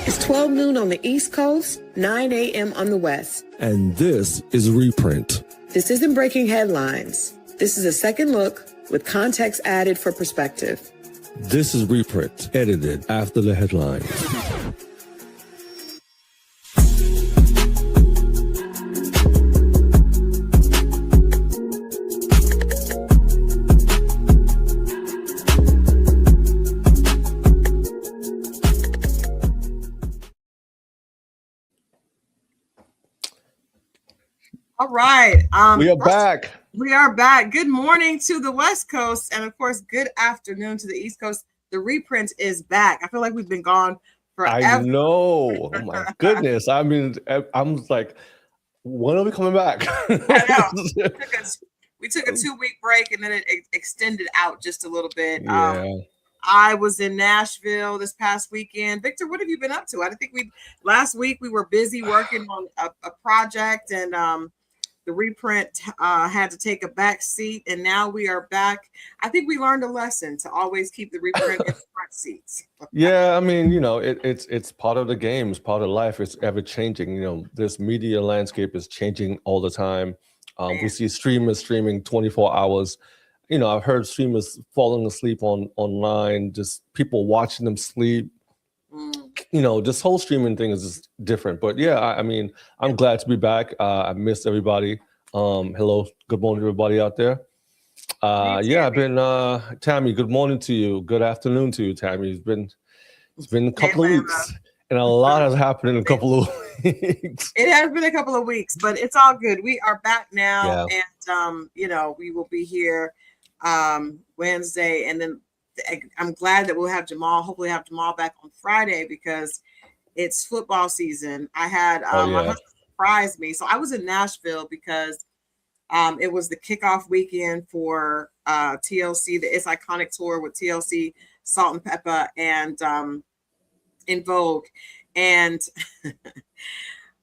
It's 12 noon on the East Coast, 9 a.m. on the West. And this is Reprint. This isn't breaking headlines. This is a second look with context added for perspective. This is Reprint, edited after the headlines. All right. We are back. We are back. Good morning to the West Coast, and of course, good afternoon to the East Coast. The Reprint is back. I feel like we've been gone forever. I know. Oh my goodness. I mean, I'm like, when are we coming back? I know. We took a 2-week break, and then it extended out just a little bit. Yeah. I was in Nashville this past weekend. Victor, what have you been up to? I think last week we were busy working on a project, and the Reprint had to take a back seat, and now we are back. I think we learned a lesson to always keep the Reprint in front seats. Yeah, I mean, you know, it's part of the game, it's part of life. It's ever changing. You know, this media landscape is changing all the time. We see streamers streaming 24 hours. You know, I've heard streamers falling asleep online, just people watching them sleep. You know, this whole streaming thing is just different. But yeah, I mean, I'm glad to be back. I missed everybody. Hello, good morning, everybody out there. Yeah, I've been Tammy. Good morning to you. Good afternoon to you, Tammy. It's been a couple of weeks, and a lot has happened in a couple of weeks. It has been a couple of weeks, but it's all good. We are back now, and you know, we will be here Wednesday, and then I'm glad that we'll have Jamal. Hopefully, have Jamal back on Friday because it's football season. I had my husband surprised me, so I was in Nashville because it was the kickoff weekend for TLC, the It's Iconic tour with TLC, Salt and Pepper, and In Vogue, and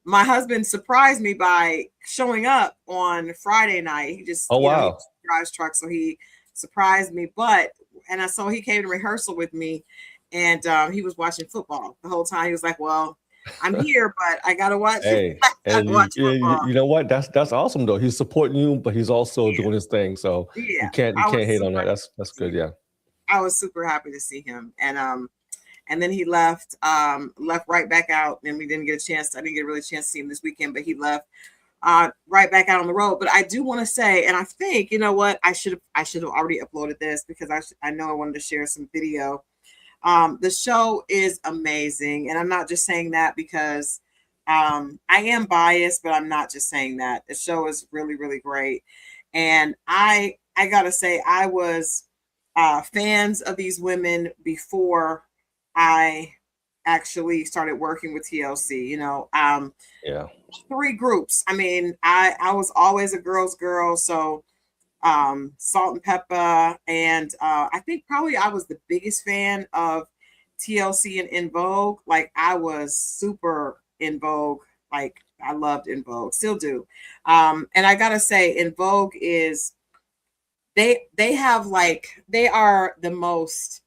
my husband surprised me by showing up on Friday night. He just he drives trucks, so he surprised me. And I saw he came to rehearsal with me, and he was watching football the whole time. He was like, "Well, I'm here, but I gotta watch." Hey, you know what? That's awesome though. He's supporting you, but he's also doing his thing. So you can't hate on that. That's good. Yeah, I was super happy to see him, and then he left right back out, and we didn't get a chance. I didn't get really a chance to see him this weekend, but he left right back out on the road. But I do want to say, and I think, you know what, I should have already uploaded this because I know I wanted to share some video. The show is amazing, and I'm not just saying that because I am biased, but I'm not just saying that. The show is really, really great, and I gotta say I was fans of these women before I actually started working with TLC. You know, 3 groups. I mean, I was always a girl's girl, so Salt and Pepper, and I think probably I was the biggest fan of TLC and In Vogue. Like, I was super In Vogue. Like, I loved In Vogue, still do. And I gotta say, In Vogue is they are the most.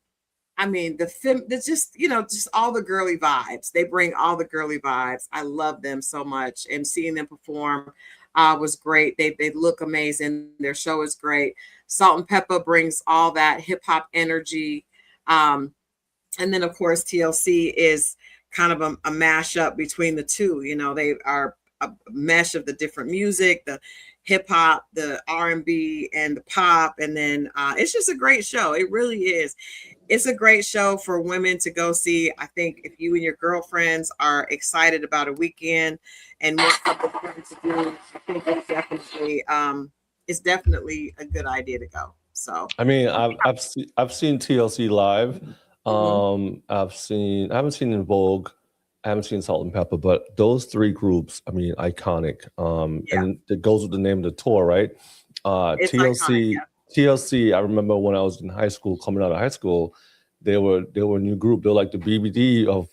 I mean, there's just, you know, just all the girly vibes. They bring all the girly vibes. I love them so much, and seeing them perform was great. They look amazing. Their show is great. Salt and Pepper brings all that hip hop energy, and then of course TLC is kind of a mashup between the two. You know, they are a mesh of the different music, the hip hop, the R&B, and the pop, and then it's just a great show. It really is. It's a great show for women to go see. I think if you and your girlfriends are excited about a weekend and want something fun to do, I think it's definitely a good idea to go. So I mean, I've seen TLC live. I haven't seen In Vogue. I haven't seen Salt and Pepper, but those 3 groups, I mean, iconic. And it goes with the name of the tour, right? TLC, iconic, TLC. I remember when I was in high school, coming out of high school, they were a new group. They're like the BBD of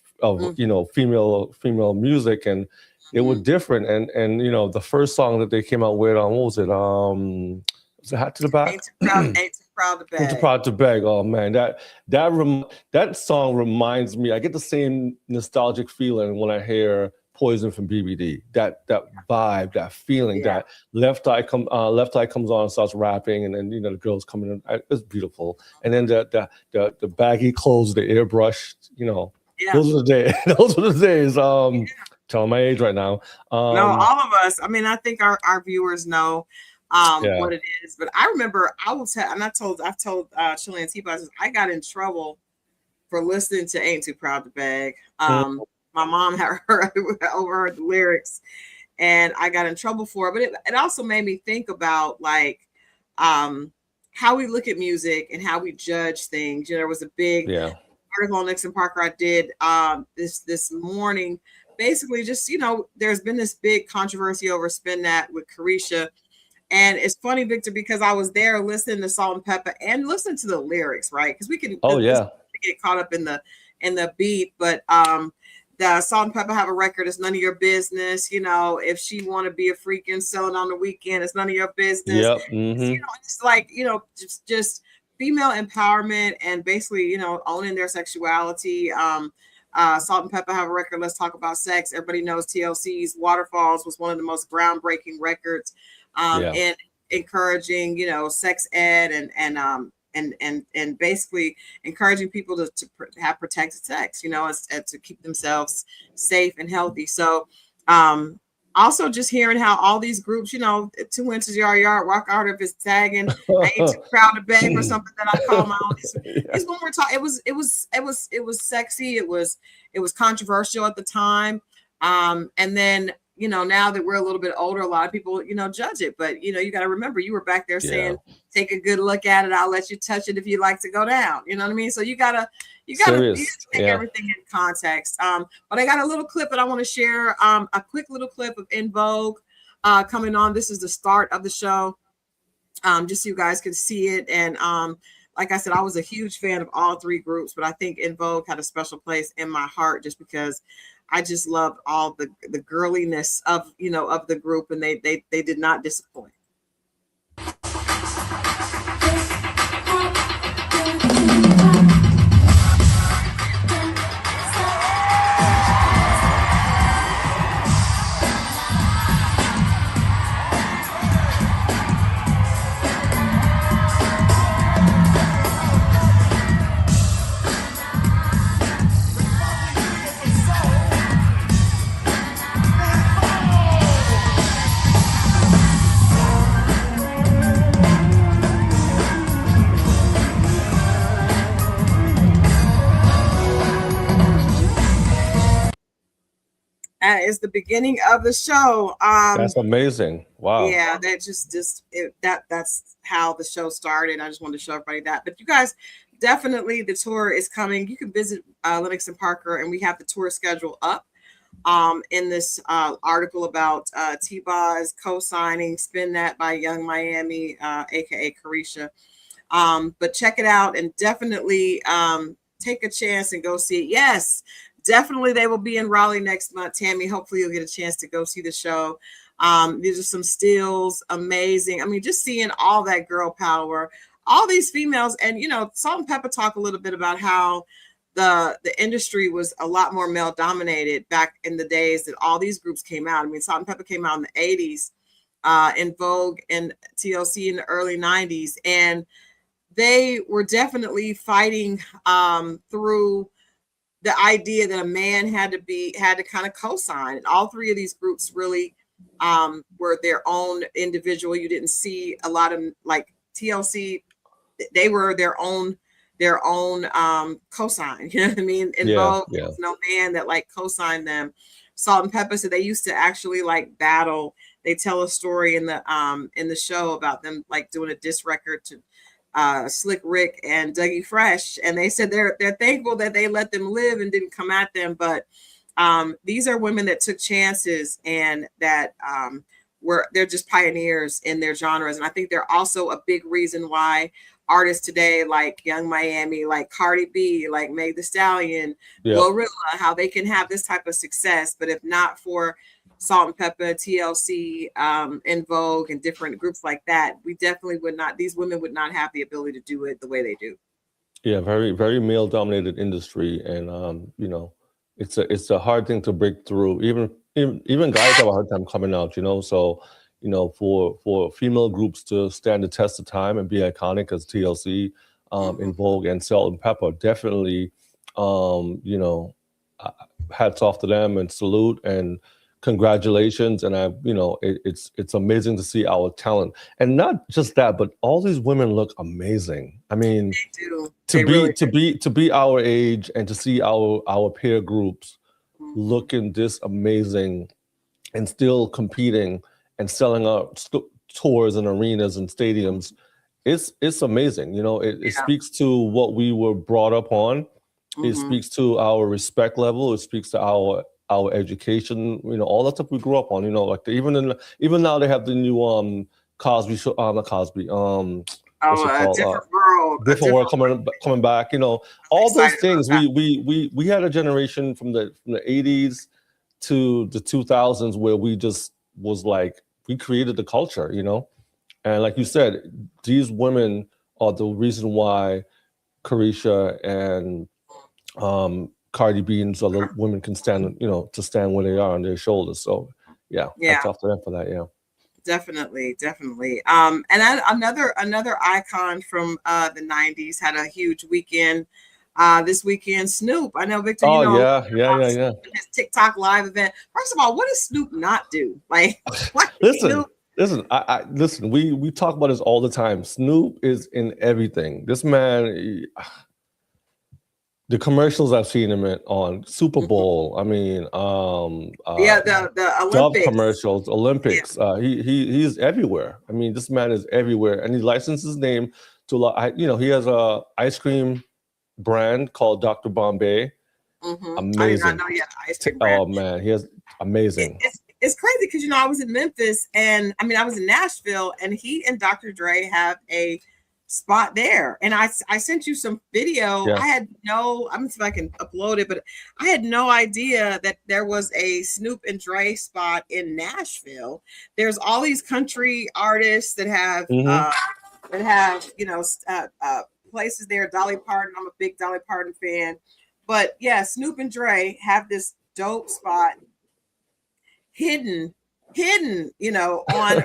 you know, female music, and they were different. And you know, the first song that they came out with, what was it? Was it Hat to the Back? Ain't to proud to Too beg. proud to beg. Oh man, that song reminds me. I get the same nostalgic feeling when I hear Poison from BBD. That vibe, that feeling, Yeah. that left eye comes on and starts rapping, and then the girls coming in. It's beautiful. And then the baggy clothes, the airbrush. Yeah. Those are the days. Those are the days. Telling my age right now. No, all of us. I mean, I think our viewers know Yeah. what it is. But I remember I will tell, and I've told Chilean T-Bus, I got in trouble for listening to Ain't Too Proud to Beg. My mom had overheard the lyrics, and I got in trouble for it. But it also made me think about like how we look at music and how we judge things. There was a big article on Lenox Parker I did this morning. Basically, just there's been this big controversy over Spin That with Carisha. And it's funny, Victor, because I was there listening to Salt and Pepper and listening to the lyrics, right? Because we can get caught up in the beat, but the Salt and Pepper have a record. It's none of your business. If she want to be a freak and sell it on the weekend, it's none of your business. Yep. It's like just female empowerment and basically owning their sexuality. Salt and Pepper have a record. Let's talk about sex. Everybody knows TLC's Waterfalls was one of the most groundbreaking records. And encouraging, sex ed and basically encouraging people to have protected sex, and to keep themselves safe and healthy. So, also just hearing how all these groups, 2 inches yard, rock out if it's tagging, I ain't too proud to beg or something that I call my own. It's when we're talking. It was sexy. It was controversial at the time. And then, now that we're a little bit older, a lot of people, judge it. But, you got to remember, you were back there saying, take a good look at it. I'll let you touch it if you like to go down. You know what I mean? So you gotta take everything in context. But I got a little clip that I want to share. A quick little clip of In Vogue coming on. This is the start of the show. Just so you guys can see it. And like I said, I was a huge fan of all 3 groups, but I think In Vogue had a special place in my heart just because I just loved all the girliness of the group, and they did not disappoint. That is the beginning of the show. That's amazing. Wow. Yeah, that that's how the show started. I just wanted to show everybody that. But you guys, definitely the tour is coming. You can visit Lenox and Parker, and we have the tour schedule up in this article about T-Boz co-signing Spin That by Young Miami, aka Carisha. But check it out and definitely take a chance and go see it. Yes. Definitely, they will be in Raleigh next month. Tammy, hopefully you'll get a chance to go see the show. These are some stills, amazing. I mean, just seeing all that girl power, all these females, and Salt and Pepper talk a little bit about how the industry was a lot more male dominated back in the days that all these groups came out. I mean, Salt and Pepper came out in the 80s, In Vogue and TLC in the early 90s, and they were definitely fighting through the idea that a man had to kind of co-sign. And all 3 of these groups really were their own individual. You didn't see a lot of like TLC. They were their own co-sign. You know what I mean? In Vogue, there was no man that like co-signed them. Salt and Pepper, so they used to actually like battle. They tell a story in the show about them like doing a diss record to Slick Rick and Dougie Fresh, and they said they're thankful that they let them live and didn't come at them. But these are women that took chances and that they're just pioneers in their genres. And I think they're also a big reason why artists today like Young Miami, like Cardi B, like Meg Thee Stallion, Glorilla, how they can have this type of success. But if not for Salt and Pepper, TLC, In Vogue, and different groups like that, we definitely would not. These women would not have the ability to do it the way they do. Yeah, very, very male dominated industry, and you know, it's a hard thing to break through. Even guys have a hard time coming out, you know. So, you know, for female groups to stand the test of time and be iconic as TLC, In Vogue, and Salt and Pepper, definitely, you know, hats off to them and salute and congratulations. And you know, it's amazing to see our talent, and not just that, but all these women look amazing. I mean, They do. to be our age and to see our peer groups looking this amazing and still competing and selling out tours and arenas and stadiums, it's amazing. You know, it speaks to what we were brought up on. It speaks to our respect level. It speaks to our education. You know, all that stuff we grew up on. You know, like even now they have the new Cosby show. Not Cosby. Different world coming back. You know, all those things. We had a generation from the 80s to the 2000s where we just was like, we created the culture. You know, and like you said, these women are the reason why Carisha and Cardi B and other women can stand, you know, to stand where they are on their shoulders. So that's off to them for that. Yeah, definitely. Another icon from the 90s had a huge weekend this weekend. Snoop. I know, Victor, you know, yeah. His TikTok live event. First of all, what does Snoop not do? Like, listen, listen, we talk about this all the time. Snoop is in everything. This man, the commercials I've seen him on Super Bowl. I mean, the Olympics. Dove commercials, Olympics. Yeah. He's everywhere. I mean, this man is everywhere, and he licensed his name to a lot. You know, he has a ice cream brand called Dr. Bombay. Amazing. I did not know he had an ice cream brand. Oh man, he has amazing. It's crazy because, you know, I was in Memphis, and I mean, I was in Nashville, and he and Dr. Dre have a spot there, and I sent you some video. I had no, I'm gonna see if I can upload it, but I had no idea that there was a Snoop and Dre spot in Nashville. There's all these country artists that have you know, places there. Dolly Parton, I'm a big Dolly Parton fan, but yeah, Snoop and Dre have this dope spot hidden, you know, on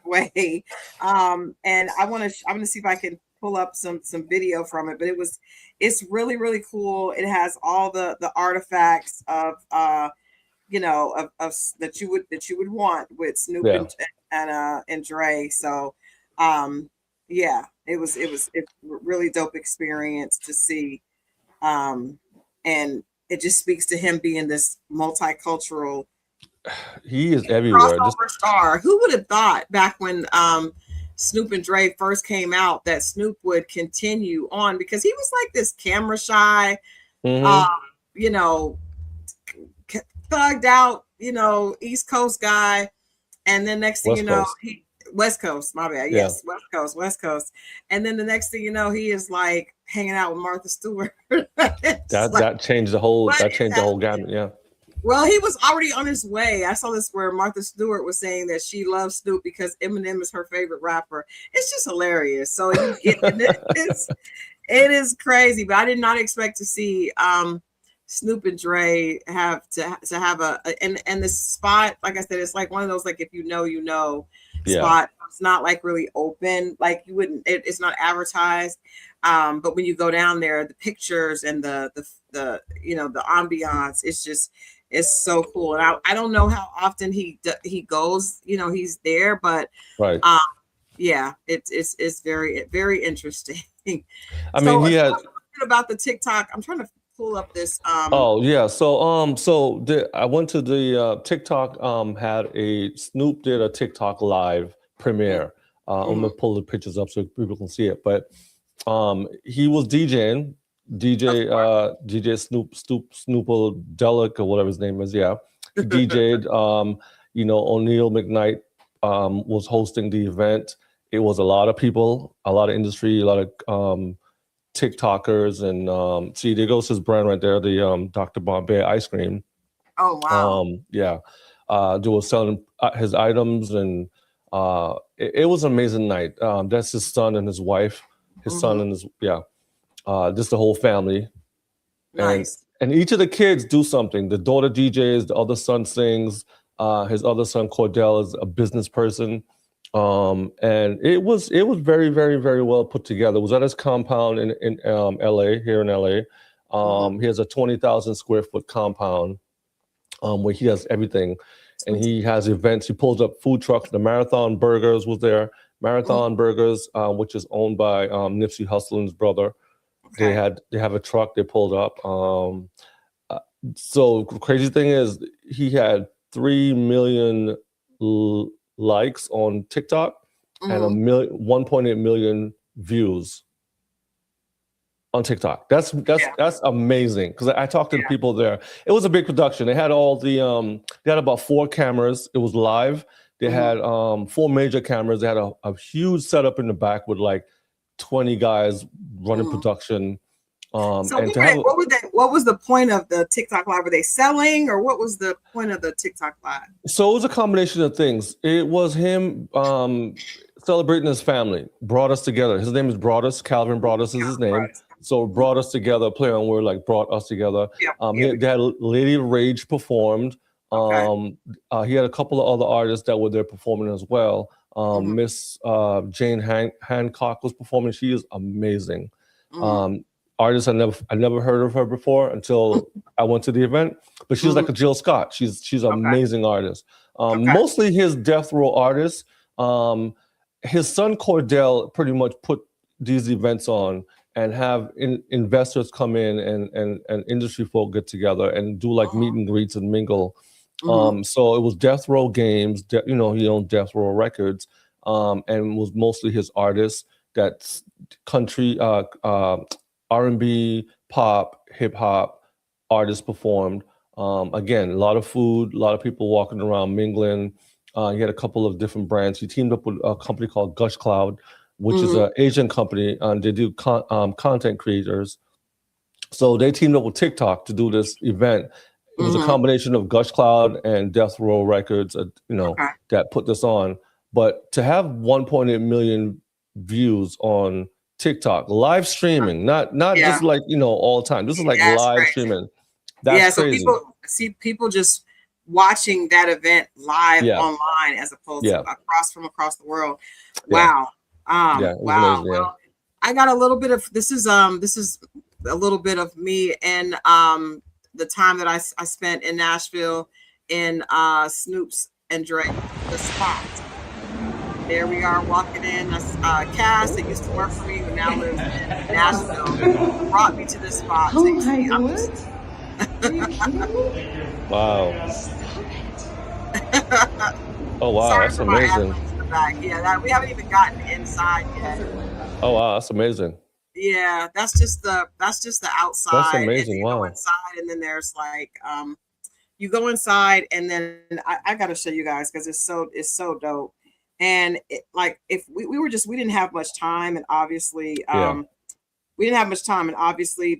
Broadway. And I'm gonna see if I can pull up some video from it, but it's really, really cool. It has all the artifacts of you know, of that you would want with Snoop and Dre. So it's a really dope experience to see. And it just speaks to him being this multicultural, he is everywhere. Crossover star. Who would have thought back when Snoop and Dre first came out that Snoop would continue on, because he was like this camera shy, you know, thugged out, you know, East Coast guy, and then next thing you know, West Coast, my bad. Yes, West Coast. And then the next thing you know, he is like hanging out with Martha Stewart. that changed the whole gamut. Yeah. Well, he was already on his way. I saw this where Martha Stewart was saying that she loves Snoop because Eminem is her favorite rapper. It's just hilarious. So it is crazy, but I did not expect to see Snoop and Dre have and this spot, like I said, it's like one of those, like, if you know spot. It's not like really open, like you wouldn't, it's not advertised. But when you go down there, the pictures and the you know, the ambiance, it's so cool. And I don't know how often he goes, you know, he's there, but yeah, it's very, very interesting. I mean, he had about the TikTok. I'm trying to pull up this. So I went to the TikTok. Snoop did a TikTok live premiere. I'm gonna pull the pictures up so people can see it. But he was DJing. DJ Snoopodelic or whatever his name is. Yeah, he DJ'd. You know, O'Neal McKnight was hosting the event. It was a lot of people, a lot of industry, a lot of TikTokers, and see, there goes his brand right there, the Dr. Bombay ice cream. Oh wow! Yeah, They were selling his items, and it was an amazing night. That's his son and his wife. His son and just the whole family. Nice. And each of the kids do something. The daughter DJs, the other son sings. His other son Cordell is a business person. And it was very, very, very well put together. It was at his compound in LA, here in LA. He has a 20,000 square foot compound where he has everything. And he has events. He pulls up food trucks. The Marathon Burgers was there. Marathon Burgers, which is owned by Nipsey Hussle's brother. Okay. They have a truck they pulled up. So the crazy thing is he had 3 million likes on TikTok and 1.8 million views on TikTok. That's amazing, because I talked to the people there. It was a big production. They had all the they had about 4 cameras. It was live. They had 4 major cameras. They had a huge setup in the back with like 20 guys running production. So what was the point of the TikTok live? Were they selling, or what was the point of the TikTok live? So it was a combination of things. It was him celebrating his family, brought us together. His name is Broadus. Calvin Broadus is his name. Right. So brought us together, play on word like brought us together. They had Lady Rage performed. He had a couple of other artists that were there performing as well. Miss Jane Hancock was performing. She is amazing. Artist I never heard of her before until I went to the event, but she's like a Jill Scott. She's an amazing artist. Mostly his death row artists. His son Cordell pretty much put these events on and have investors come in and industry folk get together and do like meet and greets and mingle. So it was Death Row Games. He owned Death Row Records, and was mostly his artists. That's country, R&B, pop, hip hop artists performed. Again, a lot of food, a lot of people walking around mingling. He had a couple of different brands. He teamed up with a company called Gush Cloud, which is an Asian company, and they do content creators. So they teamed up with TikTok to do this event. It was a combination of Gush Cloud and Death Row Records, that put this on. But to have 1.8 million views on TikTok, live streaming, not just like all the time. This is like live streaming. That's crazy. So people just watching that event live online as opposed to across the world. Wow. Wow. Amazing, well, I got a little bit of this is a little bit of me and the time that I spent in Nashville in Snoop's and Dre, the spot. There we are walking in. Cass, that used to work for me, who now lives in Nashville, brought me to this spot. Oh my God. Are you kidding me? Wow. Oh wow, Sorry that's for my amazing. athletes in the back. Yeah, we haven't even gotten inside yet. Oh wow, that's amazing. Yeah, that's just the outside. That's amazing. And you go inside, and then there's like you go inside, and then I got to show you guys because it's so dope. And if we didn't have much time, and obviously we didn't have much time, and obviously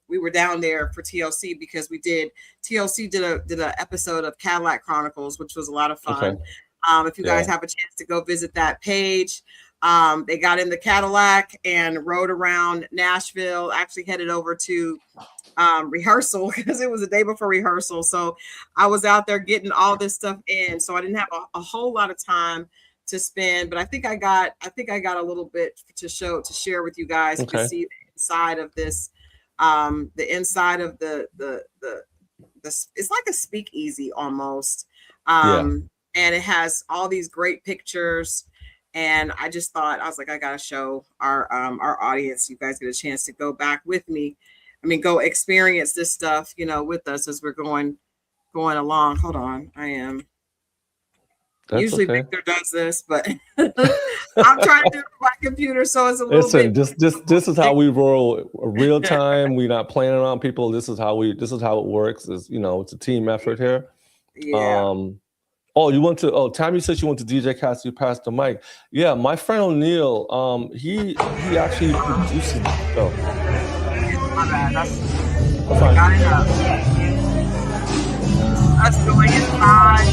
we were down there for TLC because TLC did a episode of Cadillac Chronicles, which was a lot of fun. If you guys have a chance to go visit that page, they got in the Cadillac and rode around Nashville, actually headed over to rehearsal because it was the day before rehearsal. So I was out there getting all this stuff in. So I didn't have a whole lot of time to spend, but I think I got a little bit to share with you guys to see the inside of this, the inside of the it's like a speakeasy almost. And it has all these great pictures. And I just thought, I was like, I gotta show our audience, you guys get a chance to go back with me. I mean, go experience this stuff, with us as we're going along. Hold on, I am. That's usually okay. Victor does this, but I'm trying to do it on my computer, so it's a little bit. This is how we roll, real time. We're not playing around people. This is how it works. It's it's a team effort here. Yeah. Tammy said she went to DJ Cassidy, passed the mic. Yeah, my friend O'Neill, he actually produces the show. My bad. Got it up. us going inside.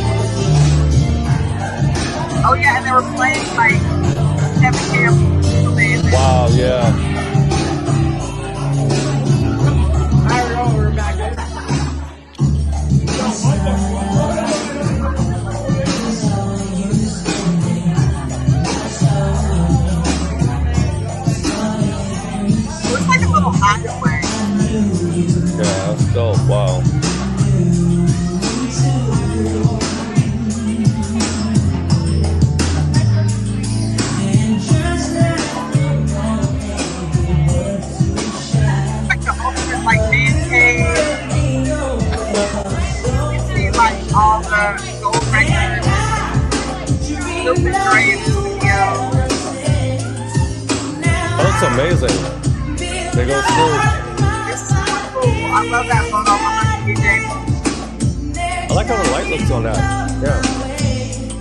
Oh yeah, and they were playing like Kevin Campbell. Amazing. Wow, yeah. I don't know, we're back. Looks like a little hideaway. Yeah, that's dope. Wow. Like the ultimate like man cave. You see like all the gold records. Snoop and Dre in the studio. Oh, that's amazing. They go through. It's super cool. I love that photo behind DJ. I like how the light looks on that. Yeah.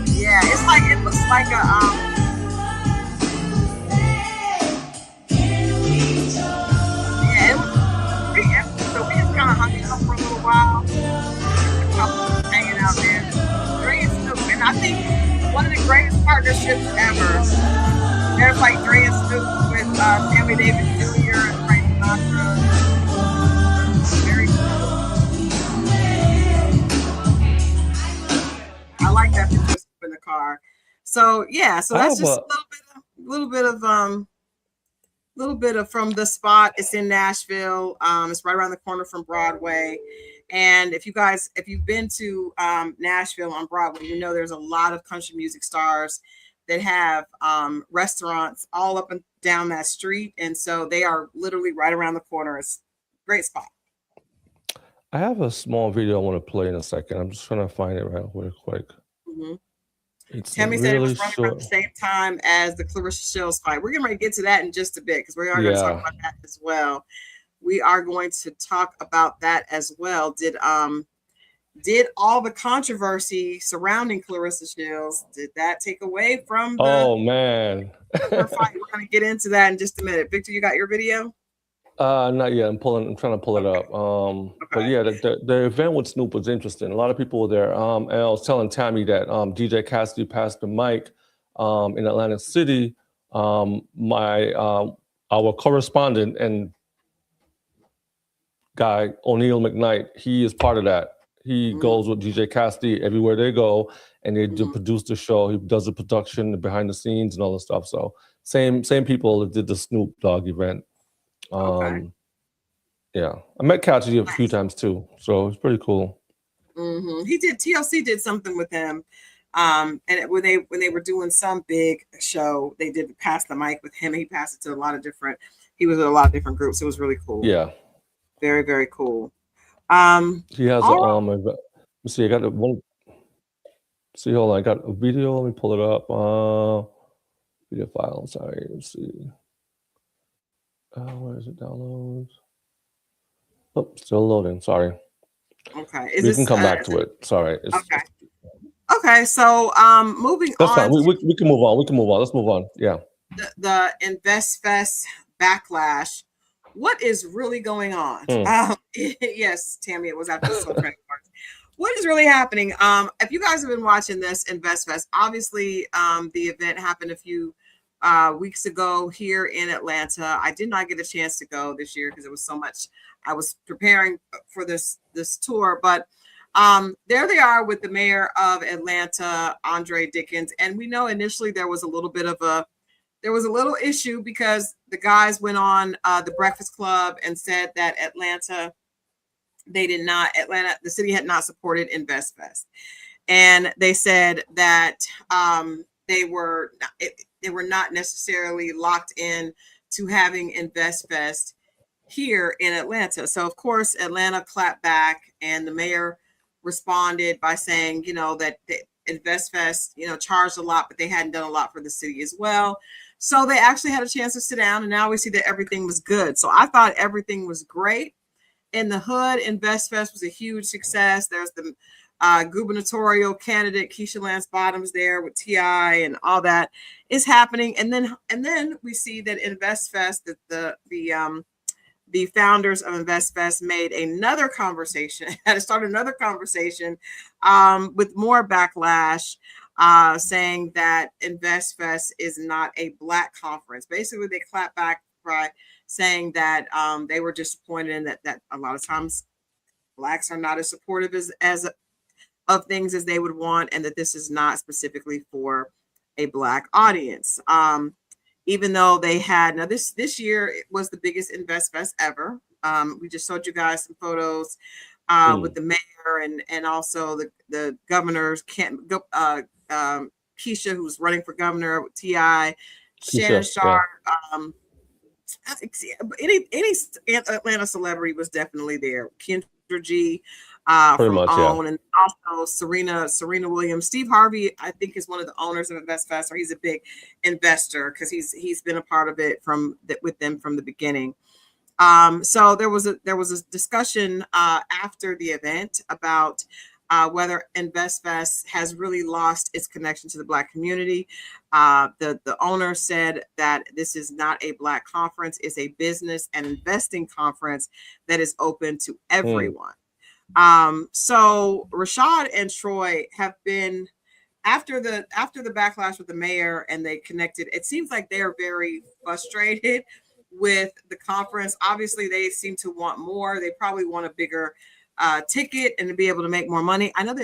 Yeah, it looks like a yeah, it was pretty empty. So we just kind of hung out for a little while. A couple of us hanging out there. Dre and Snoop, and I think one of the greatest partnerships ever. There's like Dre and Snoop with Sammy Davis Jr. and Frank Sinatra. Very cool. I like that picture in the car. So yeah, so that's just a little bit of from the spot. It's in Nashville. It's right around the corner from Broadway. And if you've been to Nashville on Broadway, you know there's a lot of country music stars that have restaurants all up and down that street. And so they are literally right around the corner. It's a great spot. I have a small video I want to play in a second. I'm just trying to find it right quick. Mm-hmm. It's Tammy said it really was running short. around the same time as the Clarissa Shields fight. We're going to get to that in just a bit because we are going to talk about that as well. We are going to talk about that as well. Did all the controversy surrounding Clarissa Shields, did that take away from the man. her fight? We're going to get into that in just a minute. Victor, you got your video? Not yet. I'm trying to pull it up. But yeah, the event with Snoop was interesting. A lot of people were there. And I was telling Tammy that DJ Cassidy passed the mic in Atlantic City. Our correspondent and guy O'Neal McKnight, he is part of that. He goes with DJ Cassidy everywhere they go, and they produce the show. He does the production, the behind the scenes, and all the stuff. So same people that did the Snoop Dogg event. Yeah, I met Cassidy a few times too, so it's pretty cool. He did. TLC did something with him, and when they were doing some big show, they did pass the mic with him. He passed it to a lot of different. He was with a lot of different groups. It was really cool. Yeah, very, very cool. He has let me see. I got one. See, hold on. I got a video. Let me pull it up. Video file. Sorry. Let's see. Where is it? Downloads. Oh, still loading. Sorry. Okay. We can come back to it. Sorry. Okay. Okay. So, moving on. That's fine. We can move on. We can move on. Let's move on. Yeah. The InvestFest backlash. What is really going on? Yes, Tammy, it was after the credit cards. What is really happening? If you guys have been watching this InvestFest, obviously the event happened a few weeks ago here in Atlanta. I did not get a chance to go this year because it was so much. I was preparing for this tour, but there they are with the mayor of Atlanta, Andre Dickens, and we know initially there was a little issue because the guys went on the Breakfast Club and said that the city had not supported InvestFest. And they said that they were not necessarily locked in to having InvestFest here in Atlanta. So of course, Atlanta clapped back and the mayor responded by saying, that InvestFest, charged a lot, but they hadn't done a lot for the city as well. So they actually had a chance to sit down, and now we see that everything was good. So I thought everything was great in the hood. InvestFest was a huge success. There's the gubernatorial candidate Keisha Lance Bottoms there with T.I. and all that is happening. And then we see that InvestFest, that the the founders of InvestFest made another conversation, had to start another conversation with more backlash, saying that InvestFest is not a Black conference. Basically, they clapped back by saying that they were disappointed in that a lot of times Blacks are not as supportive as of things as they would want, and that this is not specifically for a Black audience. Even though they had, now this year it was the biggest InvestFest ever. We just showed you guys some photos with the mayor and also the governors, Keisha, who's running for governor, T.I., Shannon Sharp. Any Atlanta celebrity was definitely there. Kendra G from OWN, and also Serena Williams. Steve Harvey, I think, is one of the owners of InvestFest, or he's a big investor because he's been a part of it with them from the beginning. So there was a discussion after the event about whether InvestFest has really lost its connection to the Black community. The owner said that this is not a Black conference; it's a business and investing conference that is open to everyone. So Rashad and Troy have been, after the backlash with the mayor, and they connected. It seems like they are very frustrated with the conference. Obviously, they seem to want more. They probably want a bigger ticket and to be able to make more money. I know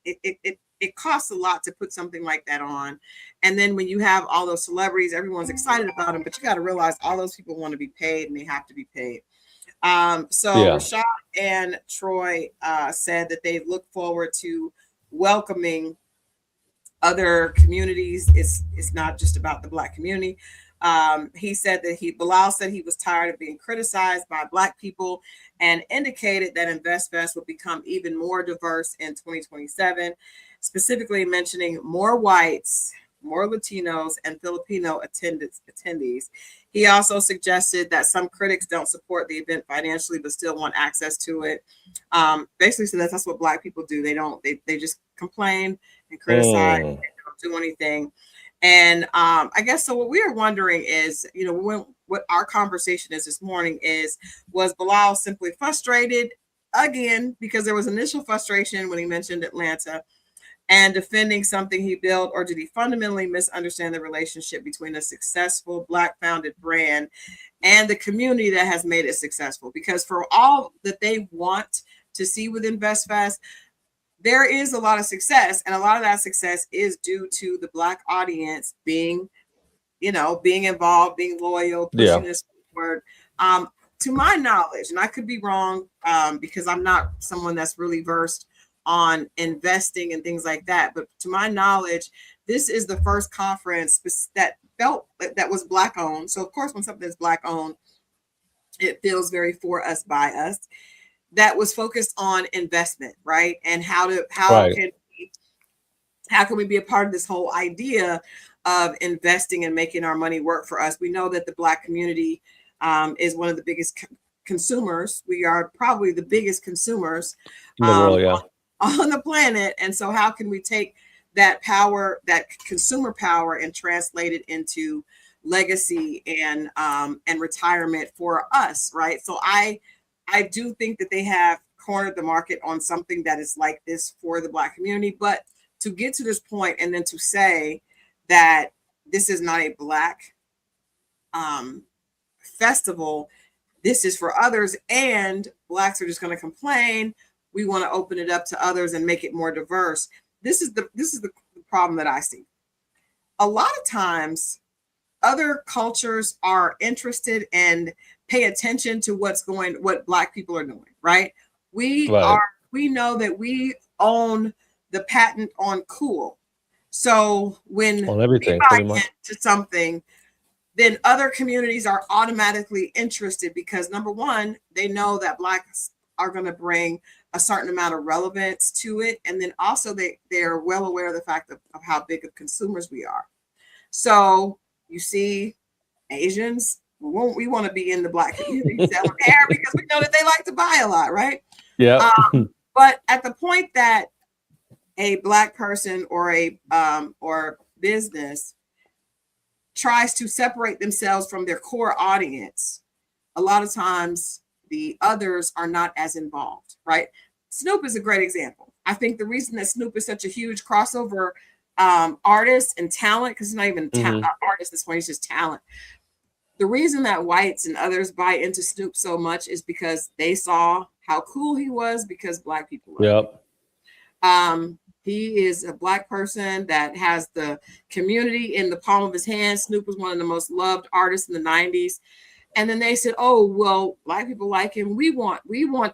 it costs a lot to put something like that on, and then when you have all those celebrities, everyone's excited about them, but you got to realize all those people want to be paid, and they have to be paid. Rashad and Troy said that they look forward to welcoming other communities. It's not just about the Black community. He said that Bilal said he was tired of being criticized by Black people, and indicated that InvestFest will become even more diverse in 2027, specifically mentioning more whites, more Latinos, and Filipino attendees. He also suggested that some critics don't support the event financially, but still want access to it. Basically, so that's what Black people do. They just complain and criticize, and don't do anything. And I guess so. What we are wondering is, what our conversation is this morning was Bilal simply frustrated again because there was initial frustration when he mentioned Atlanta and defending something he built, or did he fundamentally misunderstand the relationship between a successful Black founded brand and the community that has made it successful? Because for all that they want to see with InvestFest, there is a lot of success, and a lot of that success is due to the Black audience being involved, being loyal, pushing this forward. To my knowledge, and I could be wrong because I'm not someone that's really versed on investing and things like that, but to my knowledge, this is the first conference that was Black owned. So of course, when something is Black owned, it feels very for us, by us. That was focused on investment, right? And how can we be a part of this whole idea of investing and making our money work for us? We know that the Black community is one of the biggest consumers. We are probably the biggest consumers in the world, on the planet. And so how can we take that power, that consumer power, and translate it into legacy and retirement for us, right? So I do think that they have cornered the market on something that is like this for the Black community. But to get to this point and then to say that this is not a Black festival, this is for others, and Blacks are just going to complain, we want to open it up to others and make it more diverse. This is the problem that I see. A lot of times, other cultures are interested and pay attention to what Black people are doing, right? We know that we own the patent on cool. So when we buy into something, then other communities are automatically interested because, number one, they know that Blacks are going to bring a certain amount of relevance to it. And then also they're well aware of the fact of how big of consumers we are. So you see Asians, we want to be in the Black community selling hair because we know that they like to buy a lot, right? Yeah. But at the point that a Black person or a business tries to separate themselves from their core audience, a a lot of times the others are not as involved, right? Snoop is a great example. I think the reason that Snoop is such a huge crossover artist and talent, because he's not even artist at this point, he's just talent. The reason that whites and others buy into Snoop so much is because they saw how cool he was because Black people love him. He is a Black person that has the community in the palm of his hand. Snoop was one of the most loved artists in the 90s. And then they said, oh, well, Black people like him. We want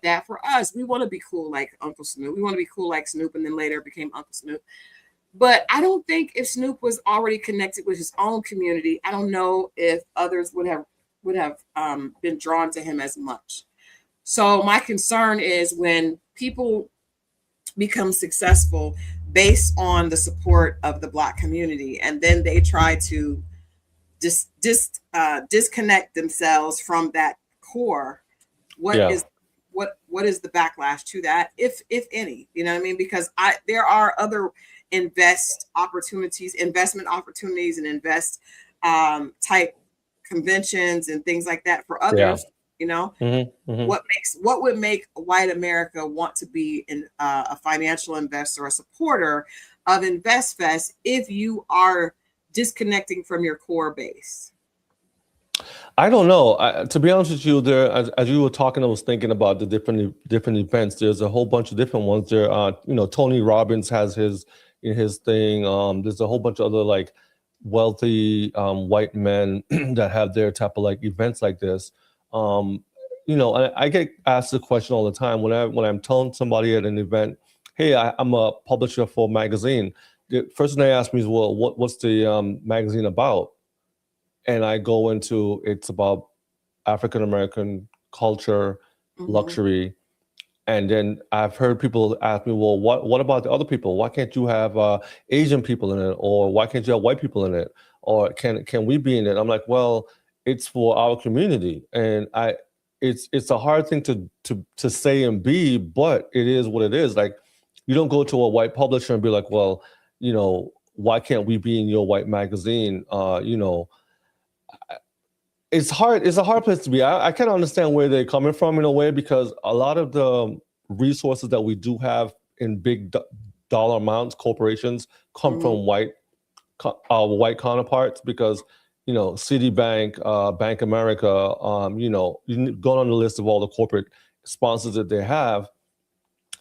that for us. We want to be cool like Uncle Snoop. We want to be cool like Snoop. And then later became Uncle Snoop. But I don't think if Snoop was already connected with his own community, I don't know if others would have been drawn to him as much. So my concern is when people become successful based on the support of the Black community, and then they try to disconnect themselves from that core. What is the backlash to that, if any? You know what I mean? Because there are other investment opportunities, and invest type conventions and things like that for others. You know, what would make white America want to be a financial investor, a supporter of InvestFest if you are disconnecting from your core base? I don't know. To be honest with you, there, as you were talking, I was thinking about the different events. There's a whole bunch of different ones. There, Tony Robbins has his thing. There's a whole bunch of other like wealthy white men that have their type of like events like this. I get asked the question all the time when I'm telling somebody at an event, hey, I'm a publisher for a magazine. The first thing they ask me is, well, what's the magazine about? And I go into, it's about African American culture, luxury. And then I've heard people ask me, well, what about the other people? Why can't you have Asian people in it? Or why can't you have white people in it? Or can we be in it? I'm like, well, it's for our community. And it's a hard thing to say and be, but it is what it is. Like, you don't go to a white publisher and be like, well, why can't we be in your white magazine? It's hard. It's a hard place to be. I kind of understand where they're coming from in a way, because a lot of the resources that we do have in big dollar amounts, corporations, come from white counterparts, because Citibank, Bank America, you go on the list of all the corporate sponsors that they have.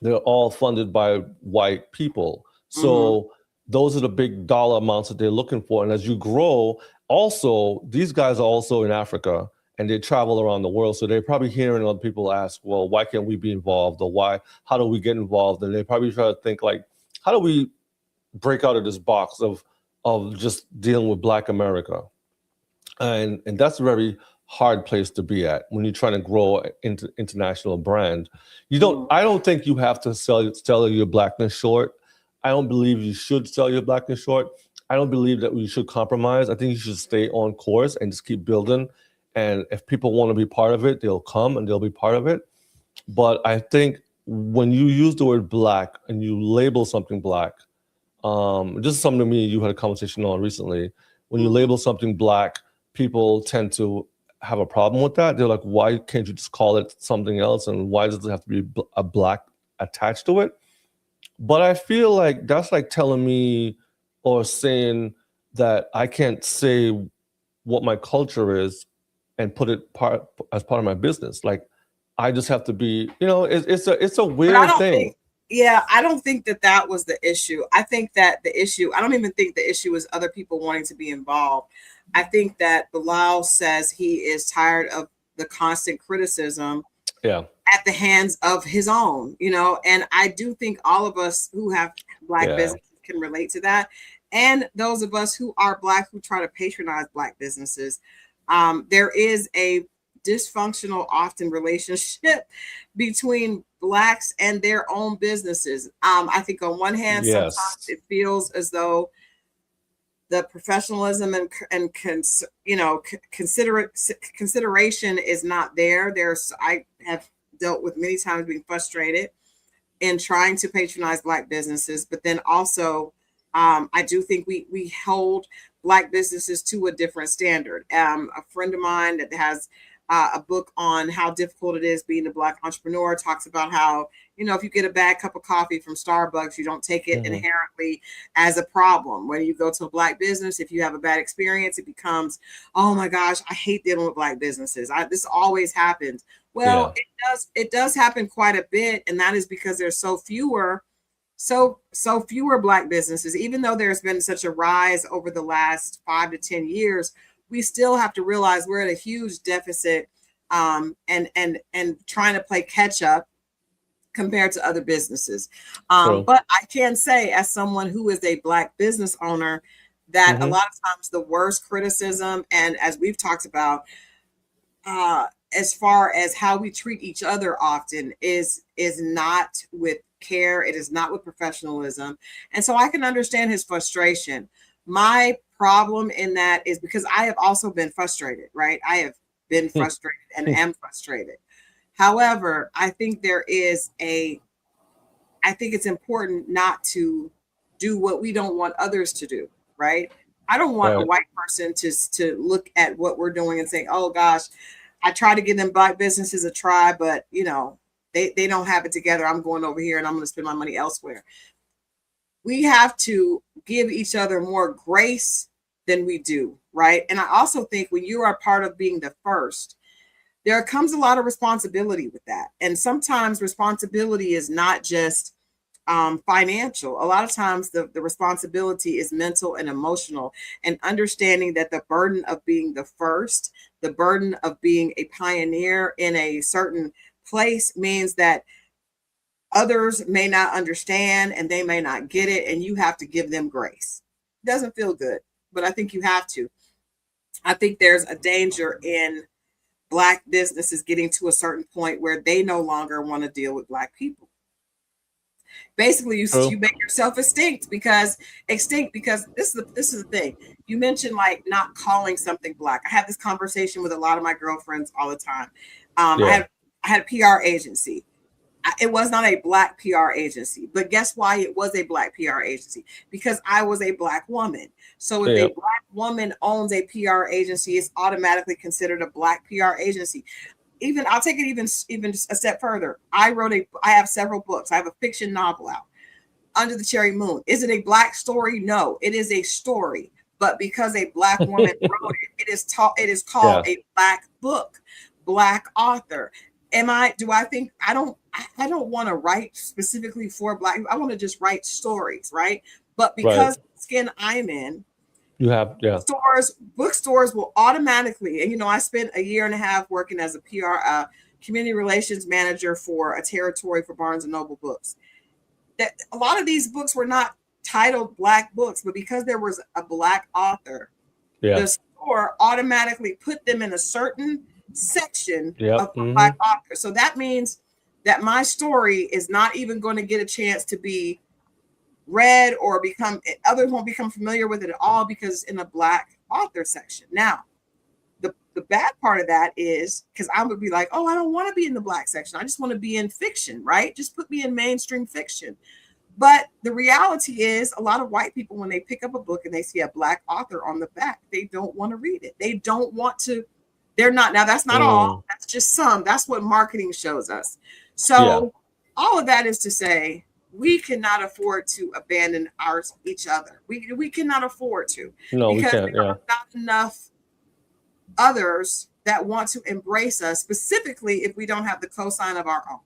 They're all funded by white people. So those are the big dollar amounts that they're looking for. And as you grow, also, these guys are also in Africa and they travel around the world. So they're probably hearing other people ask, well, why can't we be involved? Or how do we get involved? And they probably try to think like, how do we break out of this box of just dealing with Black America? And that's a very hard place to be at when you're trying to grow into international brand. I don't think you have to sell your Blackness short. I don't believe you should sell your Blackness short. I don't believe that we should compromise. I think you should stay on course and just keep building. And if people want to be part of it, they'll come and they'll be part of it. But I think when you use the word Black and you label something Black, this is something me and you had a conversation on recently. When you label something Black, people tend to have a problem with that. They're like, why can't you just call it something else? And why does it have to be a Black attached to it? But I feel like that's like telling me or saying that I can't say what my culture is and put it as part of my business. Like, I just have to be, it's a weird thing. I don't think that was the issue. I think that I don't even think the issue is other people wanting to be involved. I think that Bilal says he is tired of the constant criticism at the hands of his own, and I do think all of us who have Black businesses can relate to that. And those of us who are Black who try to patronize Black businesses. There is a dysfunctional, often, relationship between Blacks and their own businesses. I think on one hand, sometimes it feels as though the professionalism and consideration is not there. I have dealt with many times being frustrated in trying to patronize Black businesses, but then also I do think we hold Black businesses to a different standard. A friend of mine that has a book on how difficult it is being a Black entrepreneur. It talks about how, if you get a bad cup of coffee from Starbucks, you don't take it inherently as a problem. When you go to a Black business, if you have a bad experience, it becomes, oh my gosh, I hate dealing with Black businesses. This always happens. Well, it does happen quite a bit, and that is because there's so fewer Black businesses. Even though there's been such a rise over the last 5 to 10 years, we still have to realize we're at a huge deficit, and trying to play catch up compared to other businesses. But I can say, as someone who is a Black business owner, that a lot of times the worst criticism, and as we've talked about, as far as how we treat each other often is not with care. It is not with professionalism. And so I can understand his frustration. My problem in that is because I have also been frustrated, right? I have been frustrated and am frustrated. However, I think it's important not to do what we don't want others to do, right? I don't want a white person to look at what we're doing and say, oh gosh, I try to give them Black businesses a try, but they don't have it together. I'm going over here and I'm going to spend my money elsewhere. We have to give each other more grace than we do, right? And I also think when you are part of being the first, there comes a lot of responsibility with that. And sometimes responsibility is not just financial. A lot of times the responsibility is mental and emotional, and understanding that the burden of being the first, the burden of being a pioneer in a certain place means that others may not understand and they may not get it, and you have to give them grace. It doesn't feel good, but I think you have to. I think there's a danger in Black businesses getting to a certain point where they no longer want to deal with Black people. Basically, you make yourself extinct because this is the thing. You mentioned like not calling something Black. I have this conversation with a lot of my girlfriends all the time. I had a PR agency. It was not a Black PR agency, but guess why it was a Black PR agency? Because I was a Black woman. So if a Black woman owns a PR agency, it's automatically considered a Black PR agency. Even I'll take it even a step further. I have several books. I have a fiction novel out, Under the Cherry Moon. Is it a Black story? No, it is a story. But because a Black woman wrote it, it is called a Black book, Black author. I don't want to write specifically for Black. I want to just write stories, right? But because of the skin I'm in, you have bookstores will automatically, and I spent a year and a half working as a PR community relations manager for a territory for Barnes and Noble books. That a lot of these books were not titled Black books, but because there was a Black author, the store automatically put them in a certain section of Black authors. So that means that my story is not even going to get a chance to be read or others won't become familiar with it at all because it's in a Black author section. Now, the bad part of that is because I would be like, oh, I don't want to be in the Black section. I just want to be in fiction, right? Just put me in mainstream fiction. But the reality is a lot of white people, when they pick up a book and they see a Black author on the back, they don't want to read it. They don't want to. They're not. Now, that's not all. That's just some. That's what marketing shows us. So all of that is to say, we cannot afford to abandon each other. We cannot afford to. No, because we can't. There are not enough others that want to embrace us, specifically if we don't have the cosign of our own.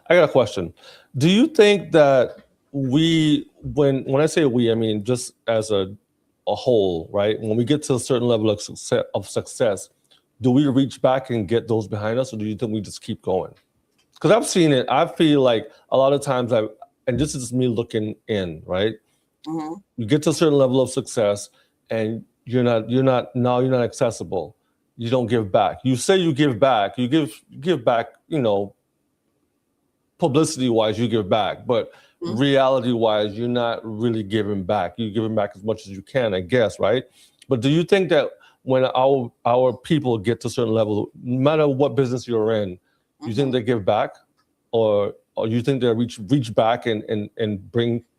I got a question. Do you think that when I say we, I mean just as a whole, right? When we get to a certain level of success, do we reach back and get those behind us, or do you think we just keep going? Because I've seen it. I feel like a lot of times and this is me looking in, right? Mm-hmm. You get to a certain level of success and you're not accessible. You don't give back. You say you give back. You give back, publicity wise, you give back, but reality wise, you're not really giving back. You're giving back as much as you can, I guess, right? But do you think that when our people get to a certain level, no matter what business you're in, you think they give back, or you think they reach back and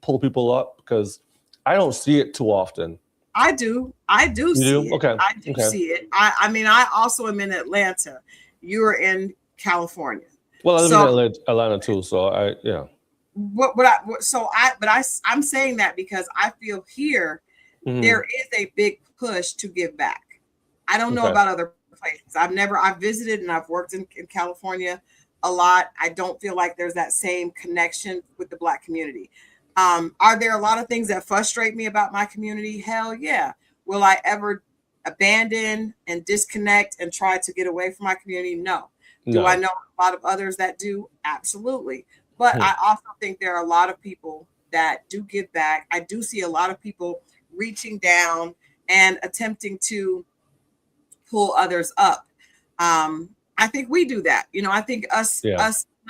pull people up? Because I don't see it too often. I do You see do? it. Okay. I do Okay. see it. I mean, I also am in Atlanta. You're in California. Well, I live in So Atlanta too, so yeah. I'm saying that because I feel here there is a big push to give back. I don't know Okay. about other places. I've visited and I've worked in California a lot. I don't feel like there's that same connection with the Black community. Are there a lot of things that frustrate me about my community? Hell yeah. Will I ever abandon and disconnect and try to get away from my community? No. Do I No. know a lot of others that do? Absolutely. But I also think there are a lot of people that do give back. I do see a lot of people reaching down and attempting to pull others up. I think we do that. You know, I think us in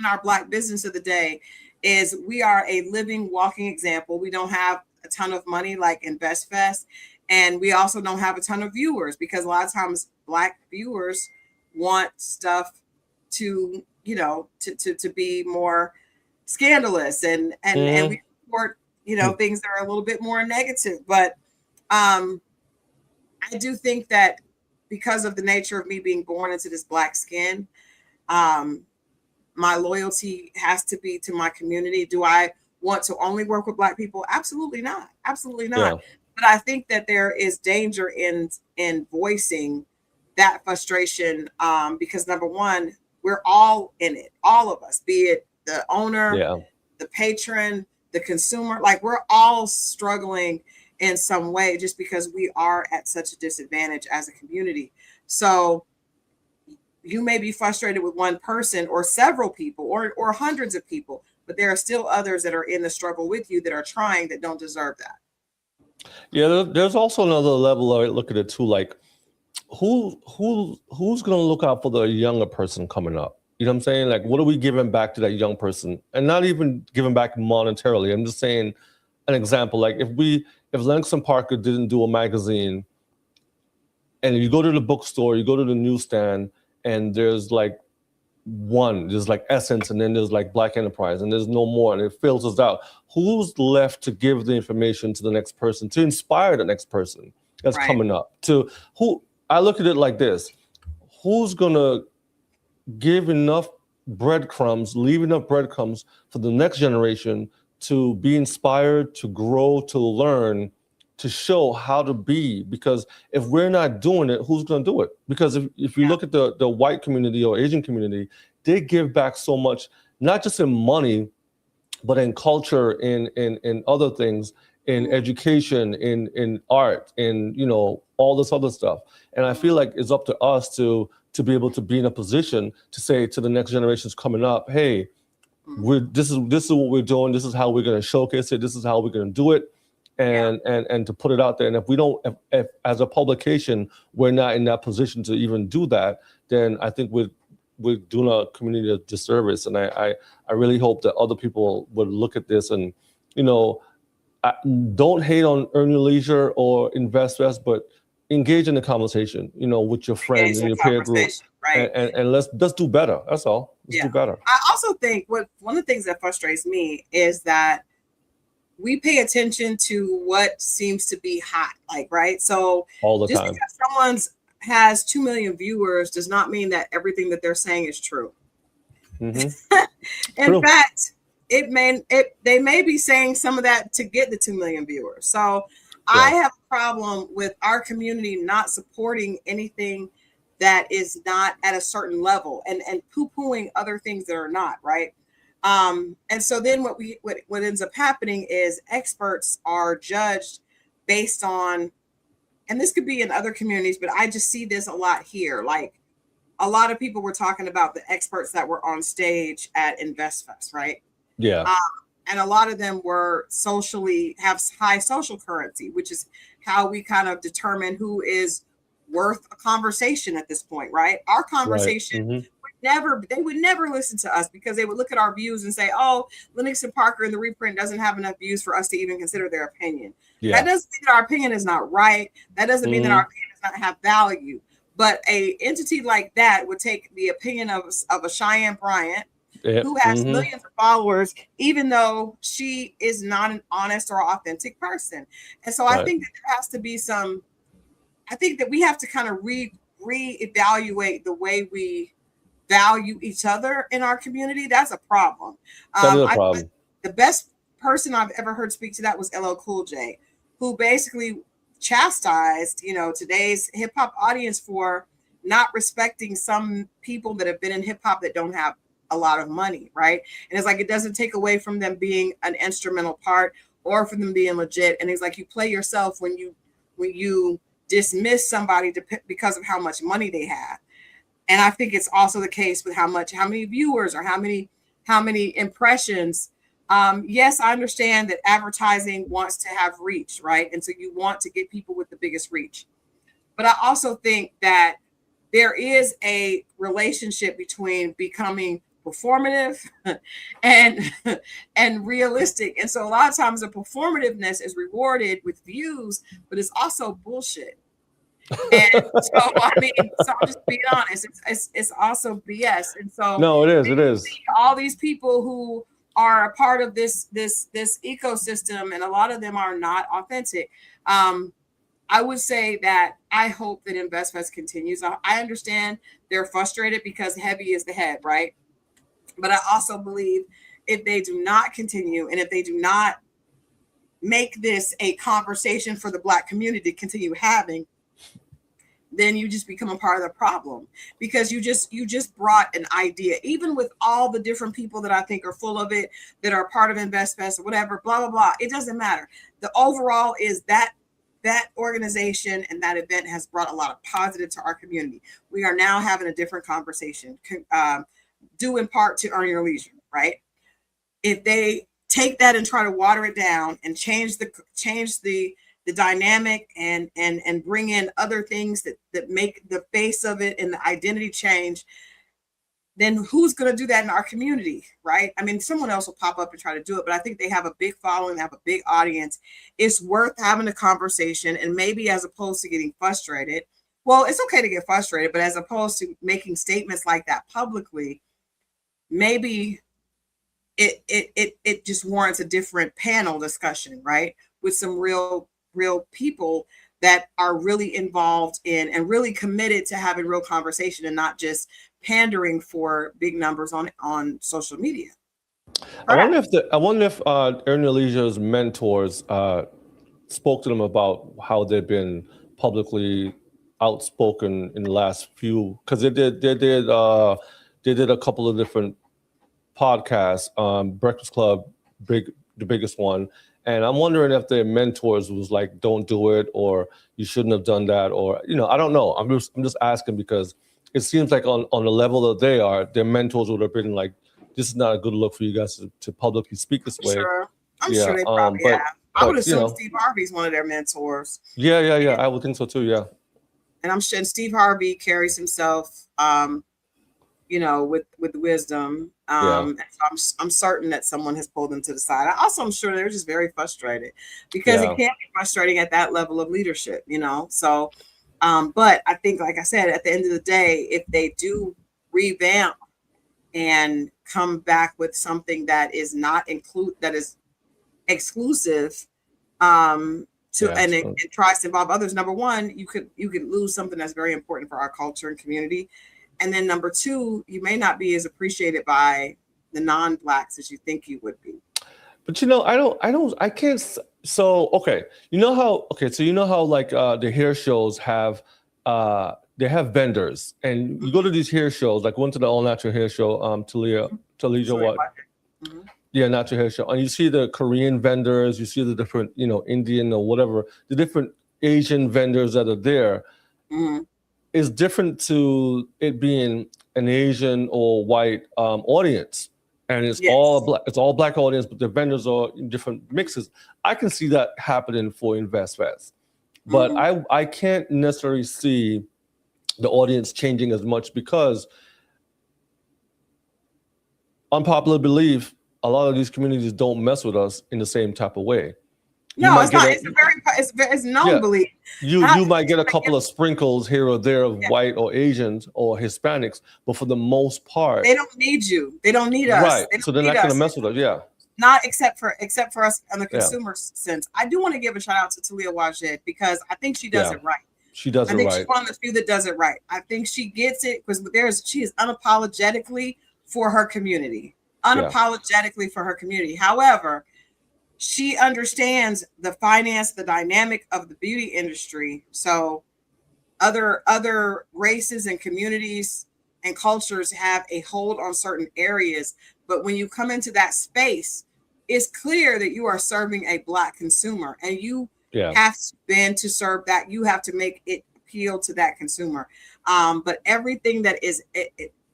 our Black business of the day is we are a living, walking example. We don't have a ton of money like InvestFest, and we also don't have a ton of viewers because a lot of times Black viewers want stuff to, you know, to be more scandalous and we support, you know, things that are a little bit more negative. But I do think that because of the nature of me being born into this Black skin, my loyalty has to be to my community. Do I want to only work with Black people? Absolutely not. Absolutely not. Yeah. But I think that there is danger in voicing that frustration because number one, we're all in it, all of us, be it the owner, the patron, the consumer, like we're all struggling in some way just because we are at such a disadvantage as a community. So you may be frustrated with one person or several people or hundreds of people, but there are still others that are in the struggle with you that are trying that don't deserve that. Yeah, there's also another level of look at it too, like who's gonna look out for the younger person coming up? You know what I'm saying? Like, what are we giving back to that young person? And not even giving back monetarily. I'm just saying an example. Like if Lenox Parker didn't do a magazine, and you go to the bookstore, you go to the newsstand, and there's like Essence, and then there's like Black Enterprise, and there's no more, and it filters out. Who's left to give the information to the next person, to inspire the next person that's coming up? I look at it like this: who's gonna give enough breadcrumbs, leave enough breadcrumbs for the next generation to be inspired, to grow, to learn, to show how to be? Because if we're not doing it, who's going to do it? Because if you look at the white community or Asian community, they give back so much, not just in money, but in culture, in other things, in education, in art, in, you know, all this other stuff. And I feel like it's up to us to be able to be in a position to say to the next generations coming up, hey, this is what we're doing. This is how we're going to showcase it. This is how we're going to do it. And to put it out there. And if we don't, if as a publication, we're not in that position to even do that, then I think we're doing our community a disservice. And I really hope that other people would look at this and, you know, don't hate on Earn Your Leisure or InvestFest, but engage in the conversation, you know, with your friends and your peer group. Right. And let's do better. That's all. Let's do better. I also think one of the things that frustrates me is that we pay attention to what seems to be hot, like, right? So all the just time, because someone's has 2 million viewers does not mean that everything that they're saying is true. In fact, they may be saying some of that to get the 2 million viewers. So I have a problem with our community not supporting anything that is not at a certain level and poo-pooing other things that are not, right? And so then what ends up happening is experts are judged based on, and this could be in other communities, but I just see this a lot here. Like a lot of people were talking about the experts that were on stage at InvestFest, right? Yeah. And a lot of them were have high social currency, which is how we kind of determine who is worth a conversation at this point, right? Our conversation they would never listen to us because they would look at our views and say, oh, Lenox Parker and the Reprint doesn't have enough views for us to even consider their opinion. That doesn't mean that our opinion is not right. That doesn't mean that our opinion does not have value. But a entity like that would take the opinion of a Cheyenne Bryant who has Mm-hmm. millions of followers, even though she is not an honest or authentic person. And so I Right. think that there has to be some, I think that we have to kind of reevaluate the way we value each other in our community. That's a problem. That is a problem. The best person I've ever heard speak to that was LL Cool J, who basically chastised, today's hip hop audience for not respecting some people that have been in hip hop that don't have a lot of money, right? And it's like it doesn't take away from them being an instrumental part or from them being legit. And it's like you play yourself when you dismiss somebody because of how much money they have. And I think it's also the case with how many viewers or how many impressions. Yes, I understand that advertising wants to have reach, right? And so you want to get people with the biggest reach. But I also think that there is a relationship between becoming performative and realistic. And so a lot of times the performativeness is rewarded with views, but it's also bullshit. And so I'm just being honest. It's also BS. And so no, it is. All these people who are a part of this ecosystem, and a lot of them are not authentic. I would say that I hope that InvestFest continues. I understand they're frustrated because heavy is the head, right? But I also believe if they do not continue and if they do not make this a conversation for the Black community to continue having, then you just become a part of the problem, because you just brought an idea, even with all the different people that I think are full of it, that are part of InvestFest or whatever, blah, blah, blah. It doesn't matter. The overall is that organization and that event has brought a lot of positive to our community. We are now having a different conversation, due in part to Earn Your Leisure, right? If they take that and try to water it down and change the dynamic and bring in other things that make the face of it and the identity change, then who's going to do that in our community, right? I mean, someone else will pop up and try to do it, but I think they have a big following, they have a big audience. It's worth having a conversation, and maybe as opposed to getting frustrated, well, it's okay to get frustrated, but as opposed to making statements like that publicly, maybe it just warrants a different panel discussion, right? With some real people that are really involved in and really committed to having real conversation and not just pandering for big numbers on social media. I wonder if Earn Your Leisure's mentors spoke to them about how they've been publicly outspoken in the last few, because they did a couple of different podcasts, Breakfast Club, the biggest one. And I'm wondering if their mentors was like, don't do it, or you shouldn't have done that, or, I don't know. I'm just asking because it seems like on the level that they are, their mentors would have been like, this is not a good look for you guys to publicly speak this way. Sure. I'm sure they probably have. I would assume Steve Harvey's one of their mentors. Yeah. I would think so too, yeah. And I'm sure Steve Harvey carries himself, with wisdom. And so I'm certain that someone has pulled them to the side. I'm sure they're just very frustrated, because it can be frustrating at that level of leadership, So, but I think, like I said, at the end of the day, if they do revamp and come back with something that is that is exclusive, and tries to involve others. Number one, you could lose something that's very important for our culture and community. And then number two, you may not be as appreciated by the non-Blacks as you think you would be. But I can't. So, okay. You know how like the hair shows have, they have vendors, and you go to these hair shows, like went to the All Natural Hair Show, Talia, what? Mm-hmm. Yeah, natural hair show. And you see the Korean vendors, you see the different, Indian or whatever, the different Asian vendors that are there. Mm-hmm. Is different to it being an Asian or white audience, and it's all black. It's all black audience, but the vendors are in different mixes. I can see that happening for InvestFest, but I can't necessarily see the audience changing as much, because unpopular belief, a lot of these communities don't mess with us in the same type of way. You No, might it's get not. a It's known yeah. belief. You might get a couple of sprinkles here or there of Yeah. white or Asians or Hispanics, but for the most part, They don't need you. They don't need us. right. They So don't they're need not gonna us. mess with us. Yeah. Not except for us on the Yeah. consumer sense. I do want to give a shout out to Talia Wajed because I think she does Yeah. it right. She does I it think right. she's one of the few that does it right. I think she gets it because she is unapologetically for her community. Unapologetically for her community. However, she understands the finance, the dynamic of the beauty industry. So other races and communities and cultures have a hold on certain areas. But when you come into that space, it's clear that you are serving a Black consumer and you Yeah. have been to serve that. You have to make it appeal to that consumer. But everything that is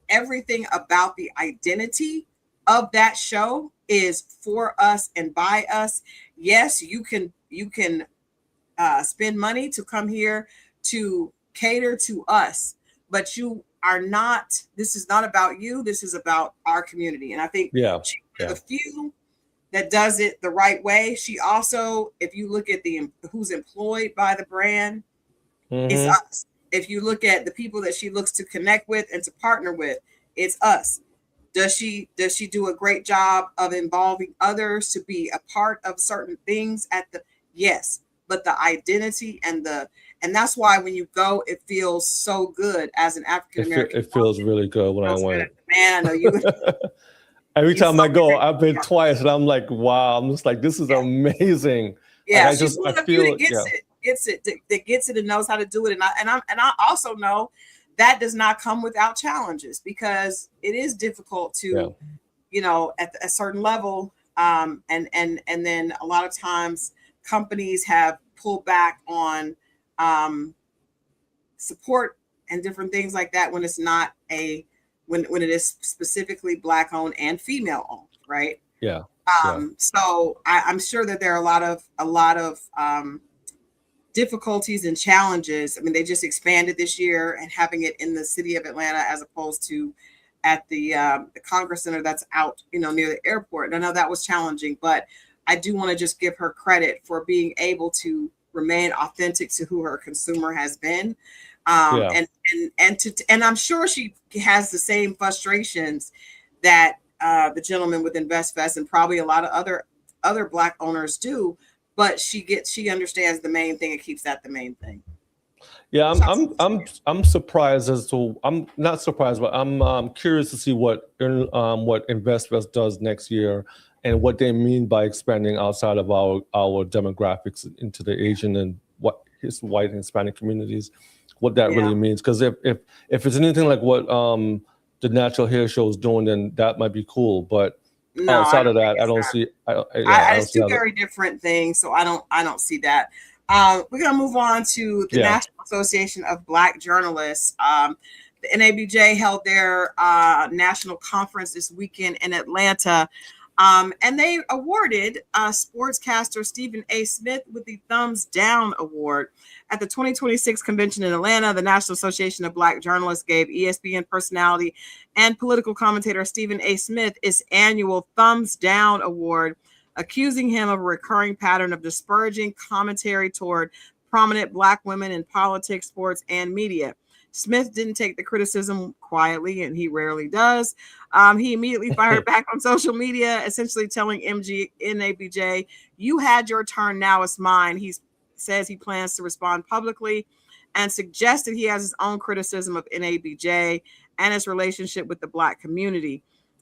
everything about the identity of that show is for us and by us. Yes, you can spend money to come here to cater to us, but you are not. This is not about you. This is about our community. And I think Yeah. she's one of the few that does it the right way. She also, if you look at who's employed by the brand, it's us. If you look at the people that she looks to connect with and to partner with, it's us. Does she do a great job of involving others to be a part of certain things yes, but the identity and that's why when you go, it feels so good as an African American. It feels really good when I went. Man, I know you. Every time I go, I've been twice, and I'm like, wow! I'm just like, this is amazing. Yeah, like, she's one of the few that gets it and knows how to do it. And I also know that does not come without challenges because it is difficult to, at a certain level. And then a lot of times companies have pulled back on support and different things like that when it's not when it is specifically Black owned and female owned, right? Yeah. So I'm sure that there are a lot of difficulties and challenges. I mean, they just expanded this year and having it in the city of Atlanta as opposed to at the Congress Center that's out, near the airport. And I know that was challenging, but I do want to just give her credit for being able to remain authentic to who her consumer has been. And I'm sure she has the same frustrations that the gentleman with InvestFest and probably a lot of other Black owners do, but she understands the main thing and keeps that the main thing. Yeah, I'm surprised I'm not surprised, but I'm curious to see what InvestFest does next year and what they mean by expanding outside of our demographics into the Asian and white and Hispanic communities, what that really means. Because if it's anything like what the Natural Hair Show is doing, then that might be cool. But outside of that, I don't see. It's two very different things, so I don't see that. We're gonna move on to the National Association of Black Journalists. The NABJ held their national conference this weekend in Atlanta. And they awarded sportscaster Stephen A. Smith with the Thumbs Down Award. At the 2026 convention in Atlanta, the National Association of Black Journalists gave ESPN personality and political commentator Stephen A. Smith his annual Thumbs Down Award, accusing him of a recurring pattern of disparaging commentary toward prominent Black women in politics, sports, and media. Smith didn't take the criticism quietly, and he rarely does. He immediately fired back on social media, essentially telling NABJ, "You had your turn, now it's mine." He says he plans to respond publicly and suggested he has his own criticism of NABJ and his relationship with the Black community.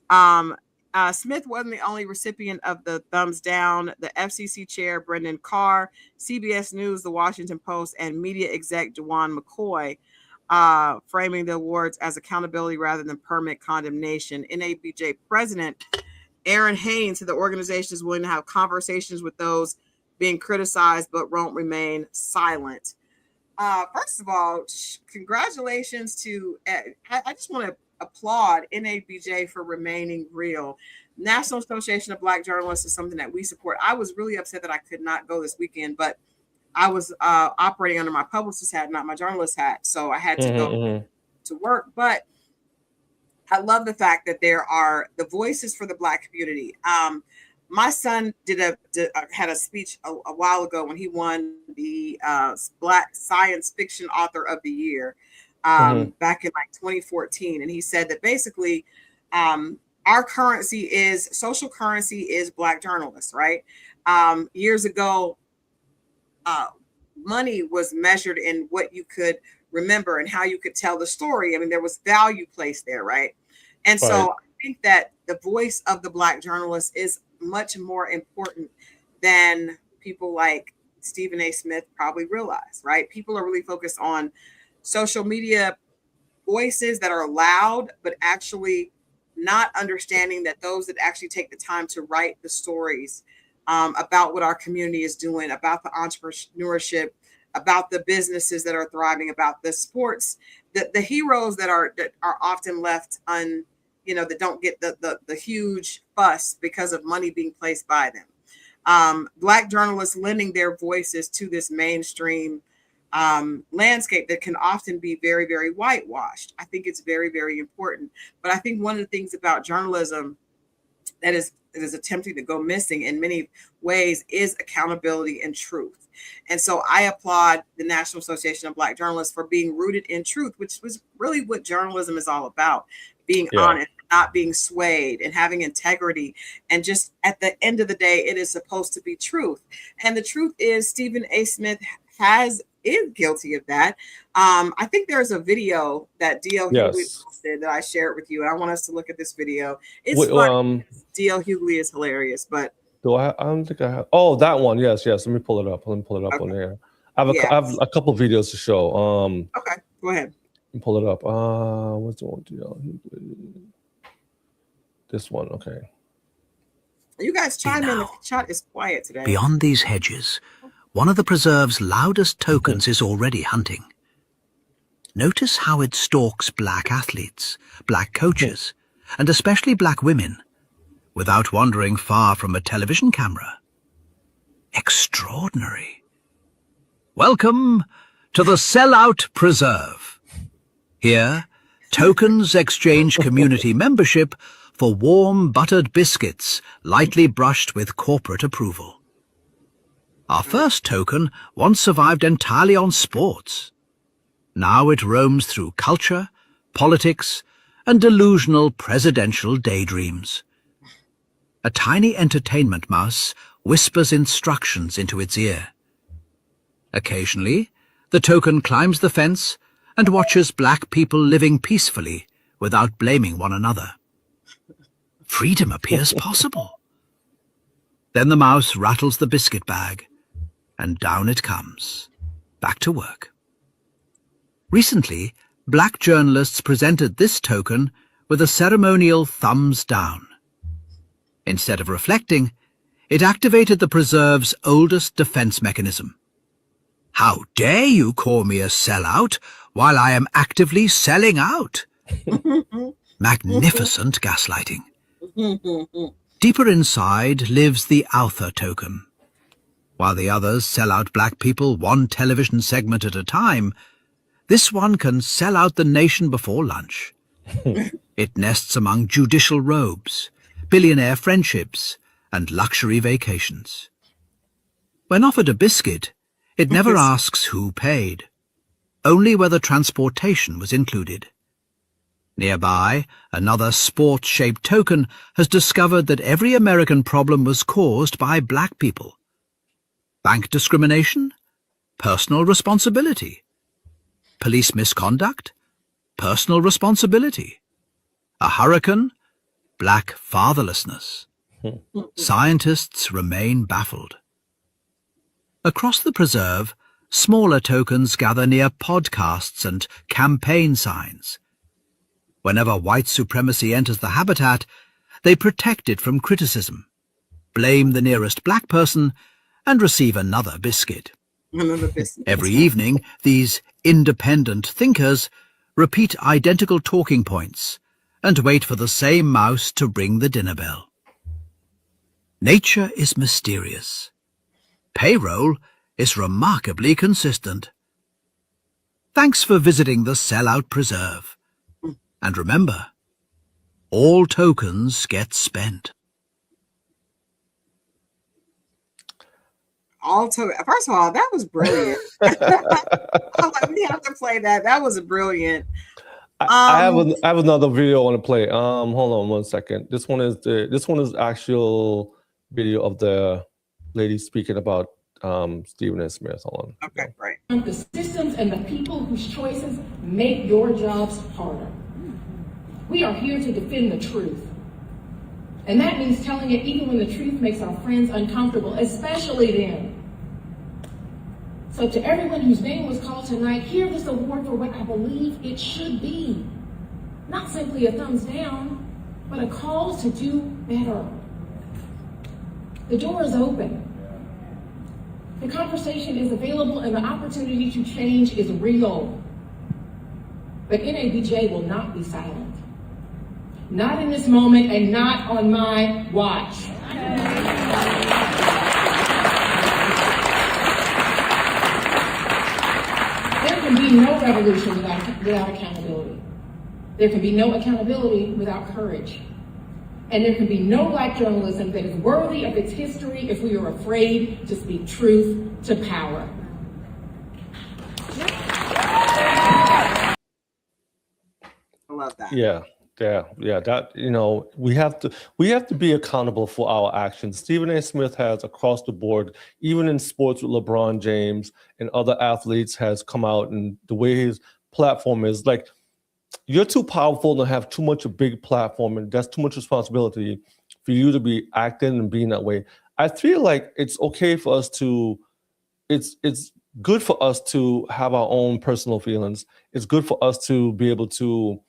Smith wasn't the only recipient of the thumbs down. The FCC chair, Brendan Carr, CBS News, The Washington Post, and media exec Juwan McCoy framing the awards as accountability rather than permanent condemnation. NABJ president Aaron Haynes said the organization is willing to have conversations with those being criticized, but won't remain silent. First of all, congratulations to, I just want to applaud NABJ for remaining real. National Association of Black Journalists is something that we support. I was really upset that I could not go this weekend, but I was operating under my publicist hat, not my journalist hat. So I had to go to work. But I love the fact that there are the voices for the Black community. my son had a speech a while ago when he won the Black Science Fiction Author of the Year back in like 2014, and he said that basically our social currency is Black journalists, right? Years ago, money was measured in what you could remember and how you could tell the story. I mean, there was value placed there, right? And so I think that the voice of the Black journalist is much more important than people like Stephen A. Smith probably realize, right? People are really focused on social media voices that are loud, but actually not understanding that those that actually take the time to write the stories about what our community is doing, about the entrepreneurship, about the businesses that are thriving, about the sports, the heroes that are often left that don't get the huge fuss because of money being placed by them. Black journalists lending their voices to this mainstream landscape that can often be very, very whitewashed. I think it's very, very important. But I think one of the things about journalism that is attempting to go missing in many ways is accountability and truth. And so I applaud the National Association of Black Journalists for being rooted in truth, which was really what journalism is all about. Being honest, not being swayed, and having integrity. And just at the end of the day, it is supposed to be truth. And the truth is Stephen A. Smith is guilty of that. I think there's a video that D.L. Hughley posted that I shared with you. And I want us to look at this video. It's fun. D.L. Hughley is hilarious, but I don't think I have. Oh, that one. Yes. Let me pull it up. Okay. On there. I have a couple videos to show. Okay, go ahead. Pull it up. What's the one? D.L. Hughley. This one. Okay. You guys chime in. The chat is quiet today. Beyond these hedges, one of the preserve's loudest tokens is already hunting. Notice how it stalks Black athletes, Black coaches, and especially Black women, without wandering far from a television camera. Extraordinary. Welcome to the Sellout Preserve. Here, tokens exchange community membership for warm buttered biscuits lightly brushed with corporate approval. Our first token once survived entirely on sports. Now it roams through culture, politics, and delusional presidential daydreams. A tiny entertainment mouse whispers instructions into its ear. Occasionally, the token climbs the fence and watches Black people living peacefully without blaming one another. Freedom appears possible. Then the mouse rattles the biscuit bag, and down it comes, back to work. Recently, Black journalists presented this token with a ceremonial thumbs down. Instead of reflecting, it activated the preserve's oldest defense mechanism. How dare you call me a sellout while I am actively selling out? Magnificent gaslighting. Deeper inside lives the Author token. While the others sell out Black people one television segment at a time, this one can sell out the nation before lunch. It nests among judicial robes, billionaire friendships, and luxury vacations. When offered a biscuit, it never asks who paid, only whether transportation was included. Nearby, another sports-shaped token has discovered that every American problem was caused by Black people. Bank discrimination? Personal responsibility. Police misconduct? Personal responsibility. A hurricane? Black fatherlessness. Scientists remain baffled. Across the preserve, smaller tokens gather near podcasts and campaign signs. Whenever white supremacy enters the habitat, they protect it from criticism, blame the nearest Black person, and receive another biscuit. Every evening, these independent thinkers repeat identical talking points and wait for the same mouse to ring the dinner bell. Nature is mysterious. Payroll is remarkably consistent. Thanks for visiting the Sellout Preserve. And remember, all tokens get spent. First of all, that was brilliant. I was like, we have to play that. That was brilliant. I have another video I want to play. Hold on 1 second. This one is actual video of the lady speaking about Stephen A. Smith. Hold on. Okay, great. The systems and the people whose choices make your jobs harder. We are here to defend the truth. And that means telling it even when the truth makes our friends uncomfortable, especially then. So to everyone whose name was called tonight, hear this award for what I believe it should be. Not simply a thumbs down, but a call to do better. The door is open. The conversation is available and the opportunity to change is real. But NABJ will not be silent. Not in this moment and not on my watch. There can be no revolution without accountability. There can be no accountability without courage. And there can be no Black journalism that is worthy of its history if we are afraid to speak truth to power. I love that. Yeah. That, we have to be accountable for our actions. Stephen A. Smith has across the board, even in sports with LeBron James and other athletes, has come out, and the way his platform is, like, you're too powerful to have too much a big platform, and that's too much responsibility for you to be acting and being that way. I feel like it's okay for us to, it's good for us to have our own personal feelings. It's good for us to be able to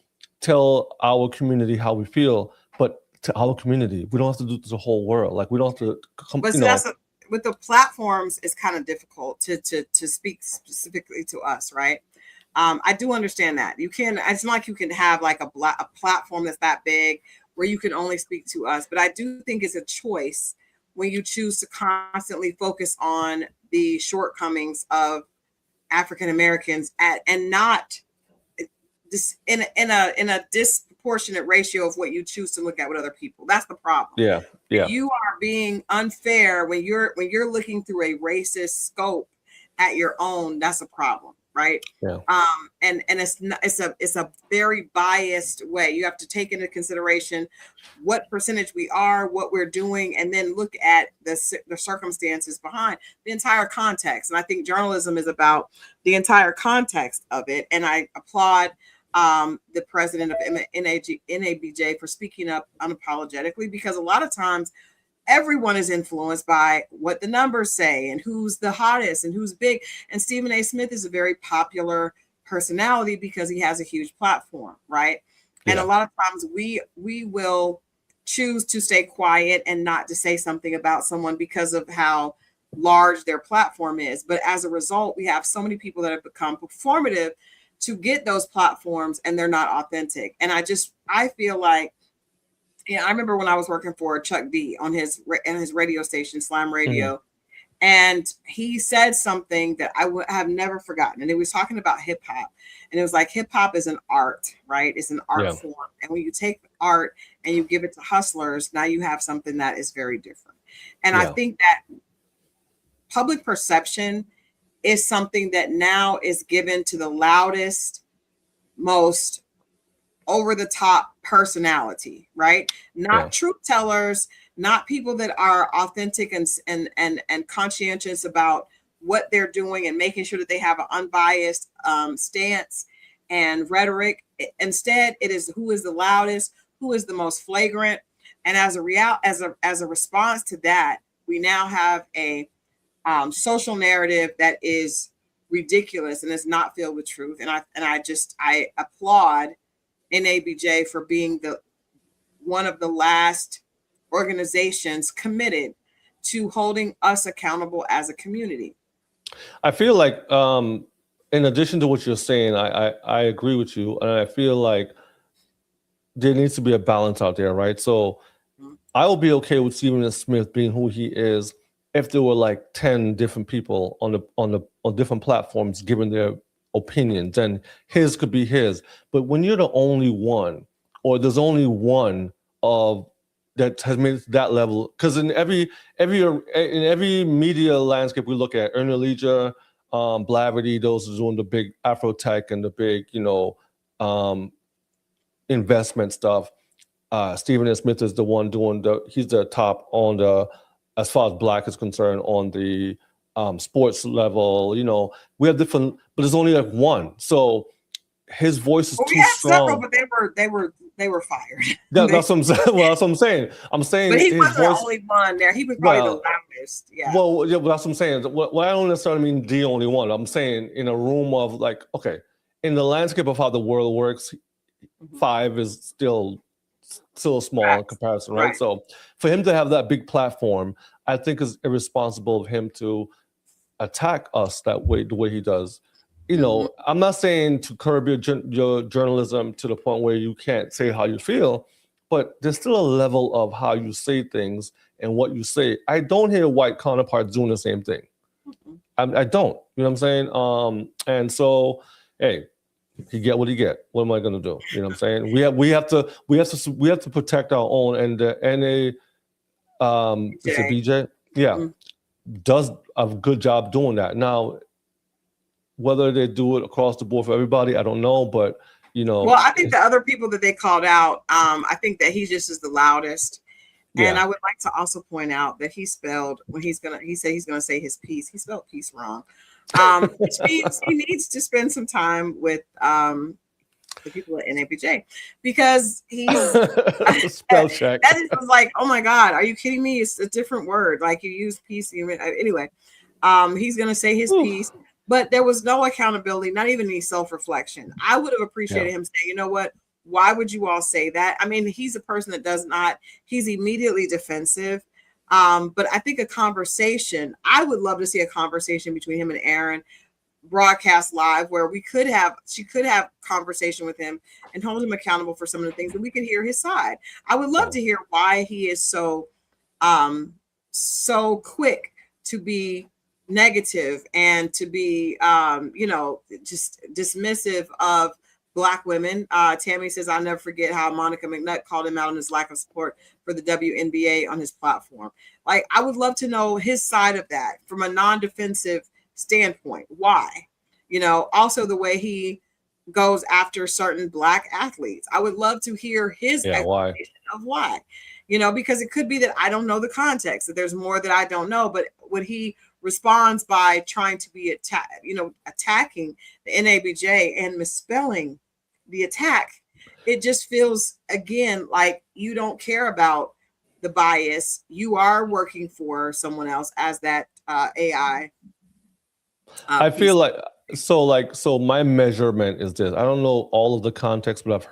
tell our community how we feel, but to our community, we don't have to do it to the whole world. Like, we don't have to come. But with the platforms, it's kind of difficult to speak specifically to us, right? I do understand that you can. It's not like you can have like a platform that's that big where you can only speak to us. But I do think it's a choice when you choose to constantly focus on the shortcomings of African Americans and not in a disproportionate ratio of what you choose to look at with other people. That's the problem. Yeah. You are being unfair when you're looking through a racist scope at your own. That's a problem, right? Yeah. And it's a very biased way. You have to take into consideration what percentage we are, what we're doing, and then look at the circumstances behind the entire context. And I think journalism is about the entire context of it. And I applaud the president of NABJ for speaking up unapologetically, because a lot of times everyone is influenced by what the numbers say and who's the hottest and who's big. And Stephen A. Smith is a very popular personality because he has a huge platform, right? Yeah. And a lot of times we will choose to stay quiet and not to say something about someone because of how large their platform is. But as a result, we have so many people that have become performative to get those platforms, and they're not authentic. And I feel like, I remember when I was working for Chuck D on his radio station, Slam Radio, and he said something that I have never forgotten. And he was talking about hip hop, and it was like, hip hop is an art, right? It's an art form. And when you take art and you give it to hustlers, now you have something that is very different. And I think that public perception is something that now is given to the loudest, most over the top personality, right? Not truth tellers, not people that are authentic and conscientious about what they're doing and making sure that they have an unbiased stance and rhetoric. Instead, it is who is the loudest, who is the most flagrant. And as a response to that, we now have a social narrative that is ridiculous and is not filled with truth. And I applaud NABJ for being one of the last organizations committed to holding us accountable as a community. I feel like, in addition to what you're saying, I agree with you, and I feel like there needs to be a balance out there, right? So I will be okay with Stephen A. Smith being who he is if there were like 10 different people on different platforms giving their opinions, and his could be his. But when you're the only one, or there's only one of that has made it to that level. Because in every media landscape we look at, Ernie Leisure, Blavity, those are doing the big Afro tech and the big, investment stuff. Stephen A. Smith is the one doing he's the top on the, as far as Black is concerned, on the sports level. We have different, but there's only like one. So his voice is Well, we too had several, strong. but they were fired. That's what I'm saying. Well, that's what I'm saying. I'm saying, but he his wasn't voice, the only one there. He was probably the loudest. Yeah. Well, yeah, but that's what I'm saying. Well, I don't necessarily mean the only one. I'm saying in a room of like, okay, in the landscape of how the world works, 5 is still small in comparison, right? So for him to have that big platform, I think is irresponsible of him to attack us that way, the way he does. I'm not saying to curb your journalism to the point where you can't say how you feel, but there's still a level of how you say things and what you say. I don't hear white counterparts doing the same thing. I don't. You know what I'm saying? And so, hey, he get what he get. What am I going to do? You know what I'm saying? We have to protect our own. And the NA, it's a BJ, yeah, does a good job doing that. Now, whether they do it across the board for everybody, I don't know, but Well, I think the other people that they called out, I think that he just is the loudest. And I would like to also point out that he spelled, when he said he's gonna say his piece, he spelled peace wrong. Which means he needs to spend some time with the people at NABJ, because he's spell check. That is like, oh my God, are you kidding me? It's a different word. Like, you use peace. Anyway, he's gonna say his piece, but there was no accountability, not even any self-reflection. I would have appreciated him saying, you know what? Why would you all say that? I mean, he's a person that he's immediately defensive. But I think a conversation, I would love to see a conversation between him and Aaron broadcast live, where she could have conversation with him and hold him accountable for some of the things, and we can hear his side. I would love to hear why he is so quick to be negative and to be just dismissive of Black women. Tammy says, I'll never forget how Monica McNutt called him out on his lack of support for the WNBA on his platform. Like, I would love to know his side of that from a non-defensive standpoint. Why? Also the way he goes after certain Black athletes. I would love to hear his explanation of why. Because it could be that I don't know the context, that there's more that I don't know. But when he responds by trying to be attacking the NABJ and misspelling the attack, it just feels, again, like you don't care about the bias. You are working for someone else as that AI. I feel like, so my measurement is this. I don't know all of the context, but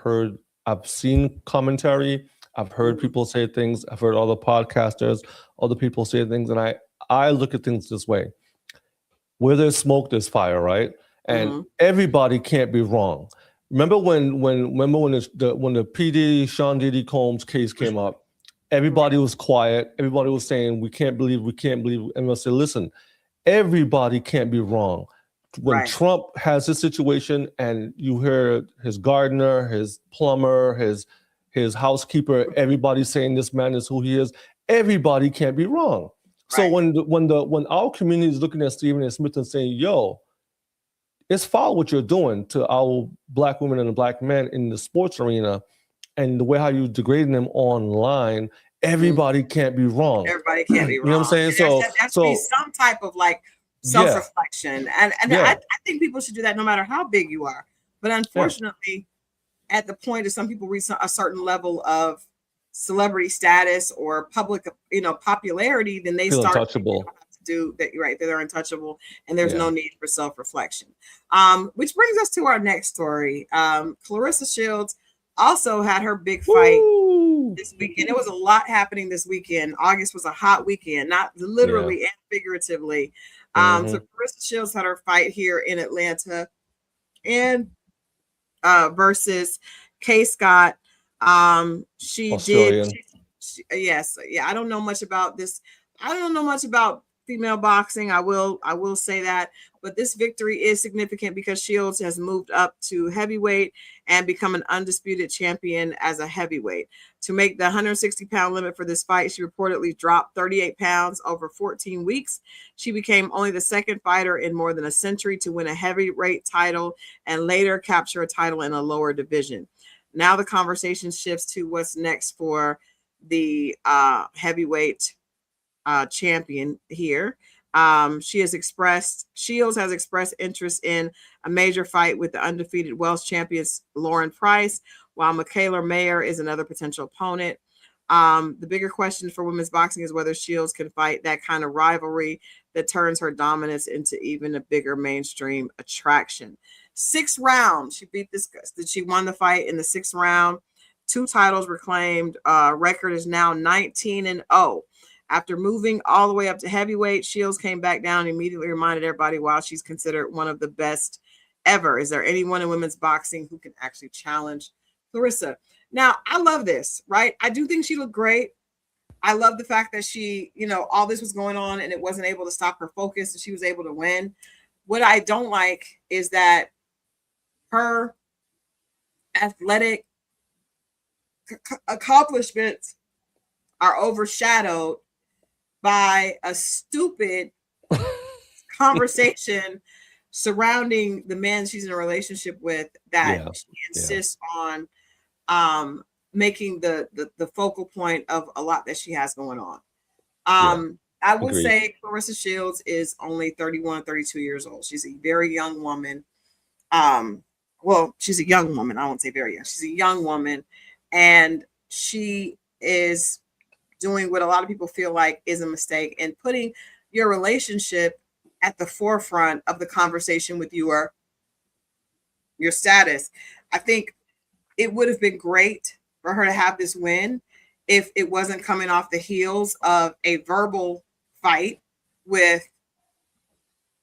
I've seen commentary. I've heard people say things. I've heard other podcasters, other people say things. And I look at things this way. Where there's smoke, there's fire, right? And everybody can't be wrong. Remember when the PD Sean Diddy Combs case came up, everybody was quiet. Everybody was saying, we can't believe. And I said, listen, everybody can't be wrong. When Trump has his situation and you hear his gardener, his plumber, his housekeeper, everybody saying this man is who he is, everybody can't be wrong. So when our community is looking at Stephen A. Smith and saying, yo, it's foul what you're doing to our Black women and Black men in the sports arena, and the way how you degrading them online, everybody can't be wrong. Everybody can't be wrong. You know what I'm saying? So that's be some type of like self-reflection. And I think people should do that no matter how big you are. But unfortunately, at the point of some people reach a certain level of celebrity status or public, popularity, then they feel start untouchable. to do that. You're right, they're untouchable, and there's no need for self-reflection. Which brings us to our next story. Clarissa Shields also had her big fight this weekend. There was a lot happening this weekend. August was a hot weekend, not literally and figuratively. So Clarissa Shields had her fight here in Atlanta, and versus Kay Scott. She Australian. I don't know much about this. I don't know much about female boxing. I will say that, but this victory is significant because Shields has moved up to heavyweight and become an undisputed champion as a heavyweight. To make the 160-pound limit for this fight, she reportedly dropped 38 pounds over 14 weeks. She became only the second fighter in more than a century to win a heavyweight title and later capture a title in a lower division. Now the conversation shifts to what's next for the heavyweight champion here. Shields has expressed interest in a major fight with the undefeated Welsh champion Lauren Price, while Michaela Mayer is another potential opponent. The bigger question for women's boxing is whether Shields can fight that kind of rivalry that turns her dominance into even a bigger mainstream attraction. 6th round, she beat this. She won the fight in the 6th round. 2 titles were claimed. Record is now 19-0. After moving all the way up to heavyweight, Shields came back down and immediately reminded everybody why she's considered one of the best ever. Is there anyone in women's boxing who can actually challenge Claressa? Now, I love this, right? I do think she looked great. I love the fact that she, all this was going on and it wasn't able to stop her focus and she was able to win. What I don't like is that her athletic accomplishments are overshadowed by a stupid conversation surrounding the man she's in a relationship with that she insists on making the focal point of a lot that she has going on. I would say Claressa Shields is only 31, 32 years old. She's a very young woman. Well, she's a young woman. I won't say very young. She's a young woman, and she is doing what a lot of people feel like is a mistake and putting your relationship at the forefront of the conversation with your status. I think it would have been great for her to have this win if it wasn't coming off the heels of a verbal fight with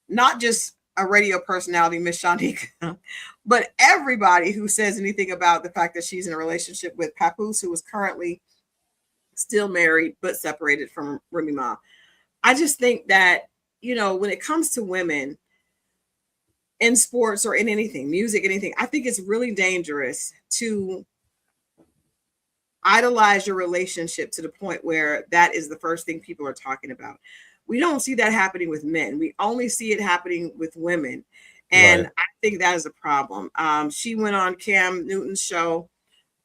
not just a radio personality, Miss Shanika, but everybody who says anything about the fact that she's in a relationship with Papoose, who is currently still married but separated from Remy Ma. I just think that, when it comes to women in sports or in anything, music, anything, I think it's really dangerous to idolize your relationship to the point where that is the first thing people are talking about. We don't see that happening with men. We only see it happening with women. And I think that is a problem. She went on Cam Newton's show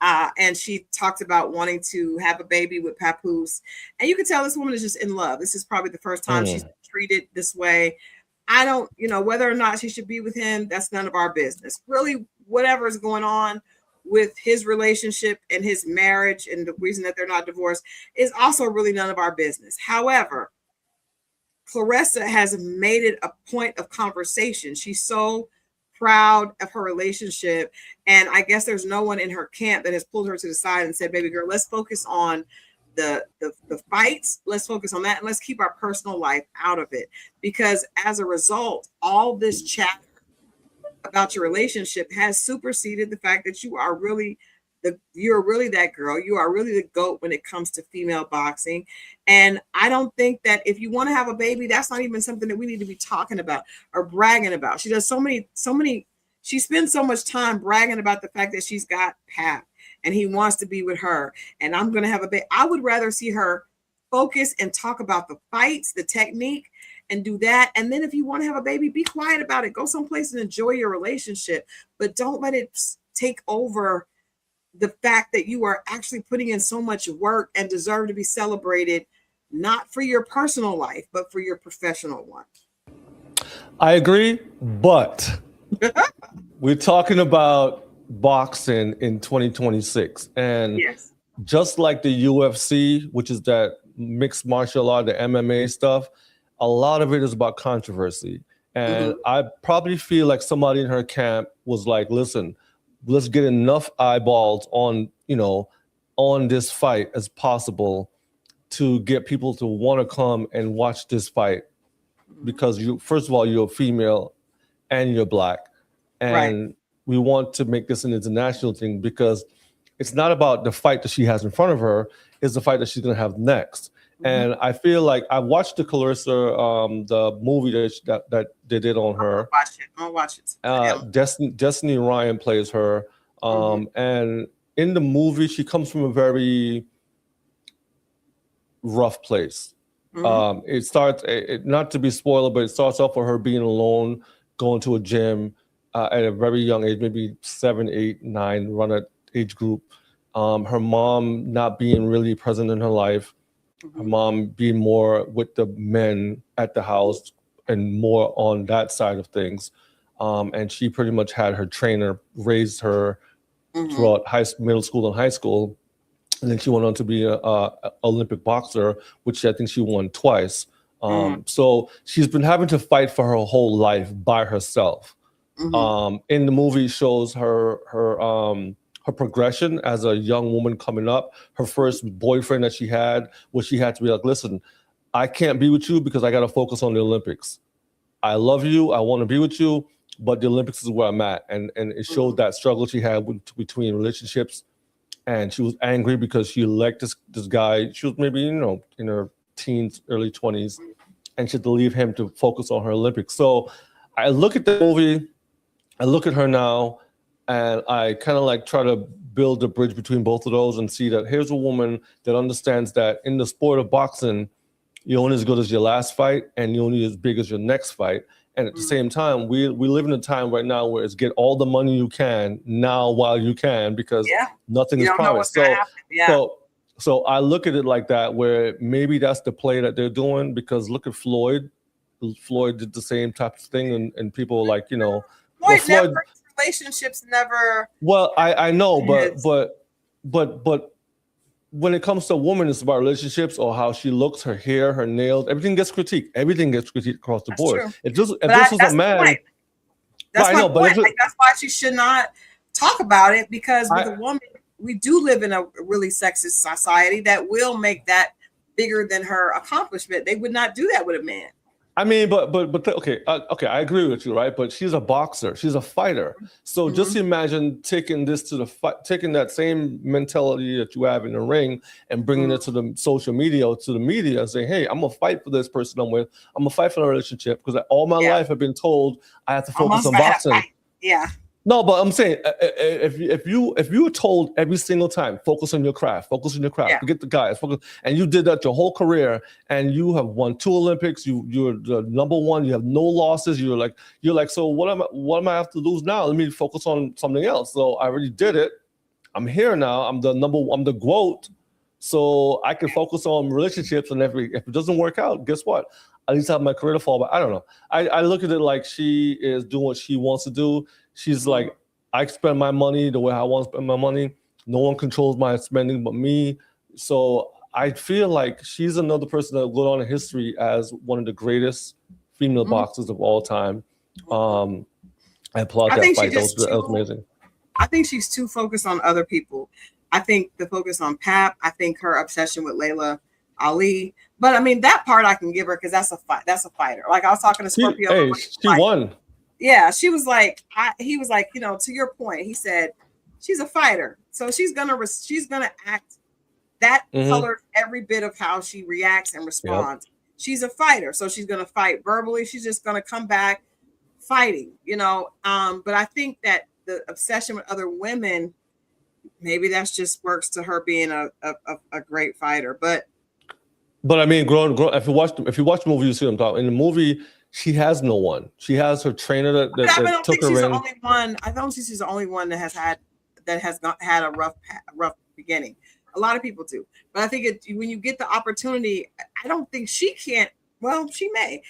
and she talked about wanting to have a baby with Papoose. And you can tell this woman is just in love. This is probably the first time she's treated this way. I don't, whether or not she should be with him, that's none of our business. Really, whatever is going on with his relationship and his marriage and the reason that they're not divorced is also really none of our business. However, Claressa has made it a point of conversation. She's so proud of her relationship. And I guess there's no one in her camp that has pulled her to the side and said, baby girl, let's focus on the fights. Let's focus on that. And let's keep our personal life out of it. Because as a result, all this chatter about your relationship has superseded the fact that you are really you're really that girl. You are really the GOAT when it comes to female boxing. And I don't think that if you want to have a baby, that's not even something that we need to be talking about or bragging about. She does she spends so much time bragging about the fact that she's got Pap and he wants to be with her. And I'm going to have a baby. I would rather see her focus and talk about the fights, the technique, and do that. And then if you want to have a baby, be quiet about it. Go someplace and enjoy your relationship, but don't let it take over the fact that you are actually putting in so much work and deserve to be celebrated, not for your personal life, but for your professional one. I agree, but we're talking about boxing in 2026. And just like the UFC, which is that mixed martial art, the MMA stuff, a lot of it is about controversy. And I probably feel like somebody in her camp was like, listen, let's get enough eyeballs on, on this fight as possible to get people to want to come and watch this fight. Because first of all, you're a female and you're Black. And we want to make this an international thing because it's not about the fight that she has in front of her, it's the fight that she's going to have next. And I feel like I watched the Clarissa, the movie that they did on her. I'm gonna watch it. Destiny Ryan plays her, and in the movie she comes from a very rough place. It starts, not to be spoiled, but it starts off with her being alone, going to a gym at a very young age, maybe 7, 8, 9, run at age group. Her mom not being really present in her life. Her mom being more with the men at the house and more on that side of things. And she pretty much had her trainer raise her throughout middle school and high school. And then she went on to be an Olympic boxer, which I think she won twice. So she's been having to fight for her whole life by herself. In the movie, shows her progression as a young woman coming up. Her first boyfriend that she had, where she had to be like, listen, I can't be with you because I got to focus on the Olympics. I love you. I want to be with you, but the Olympics is where I'm at. And it showed that struggle she had between relationships. And she was angry because she liked this guy. She was maybe, in her teens, early 20s, and she had to leave him to focus on her Olympics. So I look at the movie, I look at her now, and I kind of like try to build a bridge between both of those and see that here's a woman that understands that in the sport of boxing, you're only as good as your last fight and you're only as big as your next fight. And at the same time, we live in a time right now where it's get all the money you can now while you can, because nothing is promised. So I look at it like that, where maybe that's the play that they're doing, because look at Floyd. Floyd did the same type of thing, and people like, Floyd relationships never. Well, I know, but when it comes to a woman, it's about relationships or how she looks, her hair, her nails, everything gets critiqued. Everything gets critiqued across the board. True. If this was a man, that's my point. That's why she should not talk about it, because with a woman, we do live in a really sexist society that will make that bigger than her accomplishment. They would not do that with a man. I mean, but okay, I agree with you, right? But she's a boxer, she's a fighter. So just imagine taking this to taking that same mentality that you have in the ring and bringing it to the social media or to the media and saying, hey, I'm gonna fight for this person I'm with. I'm gonna fight for a relationship, because all my life I've been told I have to focus on boxing. No, but I'm saying, if you were told every single time, focus on your craft, forget the guys, and you did that your whole career, and you have won 2 Olympics, you're the number one, you have no losses, you're like, so what am I have to lose now? Let me focus on something else. So I already did it. I'm here now. I'm the GOAT. So I can focus on relationships, and if it doesn't work out, guess what? At least I have my career to fall back. I don't know. I look at it like she is doing what she wants to do. She's like, I spend my money the way I want to spend my money. No one controls my spending but me. So I feel like she's another person that will go down in history as one of the greatest female boxers of all time. I applaud that fight. That was amazing. I think she's too focused on other people. I think the focus on Pap. I think her obsession with Layla Ali. But I mean, that part I can give her, because that's a fighter. Like I was talking to Scorpio. She won. Yeah, she was like, he was like, to your point, he said, she's a fighter. So she's gonna act that color every bit of how she reacts and responds. Yep. She's a fighter. So she's gonna fight verbally. She's just gonna come back fighting, but I think that the obsession with other women, maybe that's just works to her being a great fighter. But I mean, growing, if you watch the movie, you see what I'm talking. In the movie, she has no one. She has her trainer that took her in. I don't think she's the only one that has not had a rough beginning. A lot of people do, but I think when you get the opportunity, I don't think she can't. Well, she may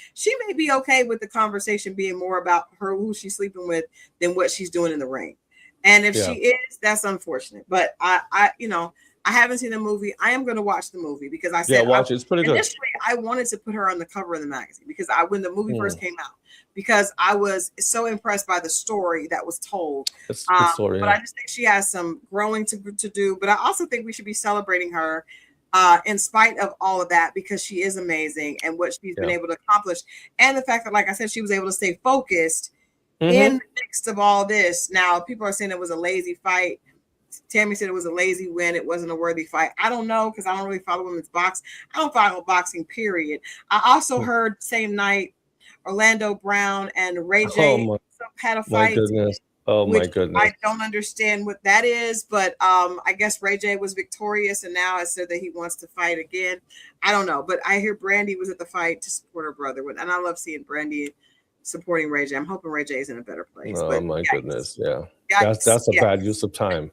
be okay with the conversation being more about who she's sleeping with than what she's doing in the ring. And if she is, that's unfortunate. But I haven't seen the movie. I am going to watch the movie, because I said, watch it. It's pretty good. Initially, I wanted to put her on the cover of the magazine, because when the movie first came out, because I was so impressed by the story that was told. It's a good story, but I just think she has some growing to do. But I also think we should be celebrating her in spite of all of that, because she is amazing and what she's been able to accomplish. And the fact that, like I said, she was able to stay focused in the midst of all this. Now, people are saying it was a lazy fight. Tammy said it was a lazy win. It wasn't a worthy fight. I don't know, because I don't really follow women's box. I don't follow boxing, period. I also heard same night Orlando Brown and Ray J had a my fight. goodness. Oh my Which goodness. I don't understand what that is, but I guess Ray J was victorious, and now it said that he wants to fight again. I don't know, but I hear Brandy was at the fight to support her brother, and I love seeing Brandy supporting Ray J. I'm hoping Ray J is in a better place. Oh but my goodness, yeah. Yikes. That's a Yikes. bad use of time.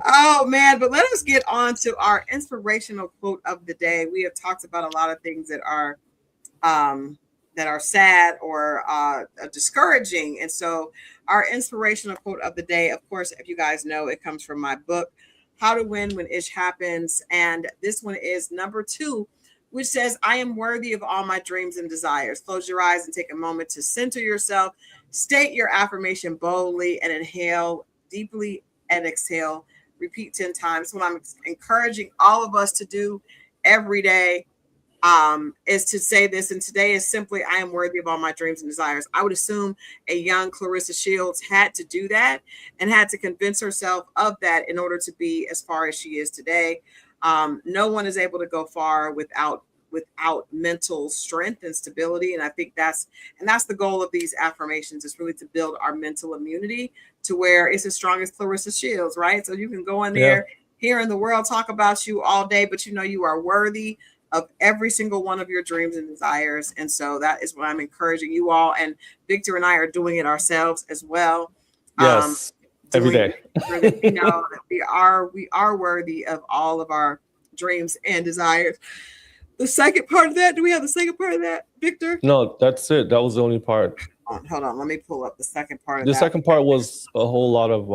Oh man, but let us get on to our inspirational quote of the day. We have talked about a lot of things that are sad or discouraging. And so our inspirational quote of the day, of course, if you guys know, it comes from my book, How to Win When Ish Happens. And this one is number 2, which says, I am worthy of all my dreams and desires. Close your eyes and take a moment to center yourself. State your affirmation boldly and inhale deeply and exhale. Repeat 10 times. What I'm encouraging all of us to do every day is to say this, and today is simply, I am worthy of all my dreams and desires. I would assume a young Clarissa Shields had to do that and had to convince herself of that in order to be as far as she is today. No one is able to go far without mental strength and stability. And I think that's the goal of these affirmations, is really to build our mental immunity to where it's as strong as Clarissa Shields, right? So you can go in there, hearing the world talk about you all day, but you know you are worthy of every single one of your dreams and desires. And so that is what I'm encouraging you all. And Victor and I are doing it ourselves as well. Yes, every day. You know, we are worthy of all of our dreams and desires. The second part of that, do we have the second part of that, Victor? No, that's it. That was the only part. Hold on, let me pull up the second part of that. The second part was a whole lot of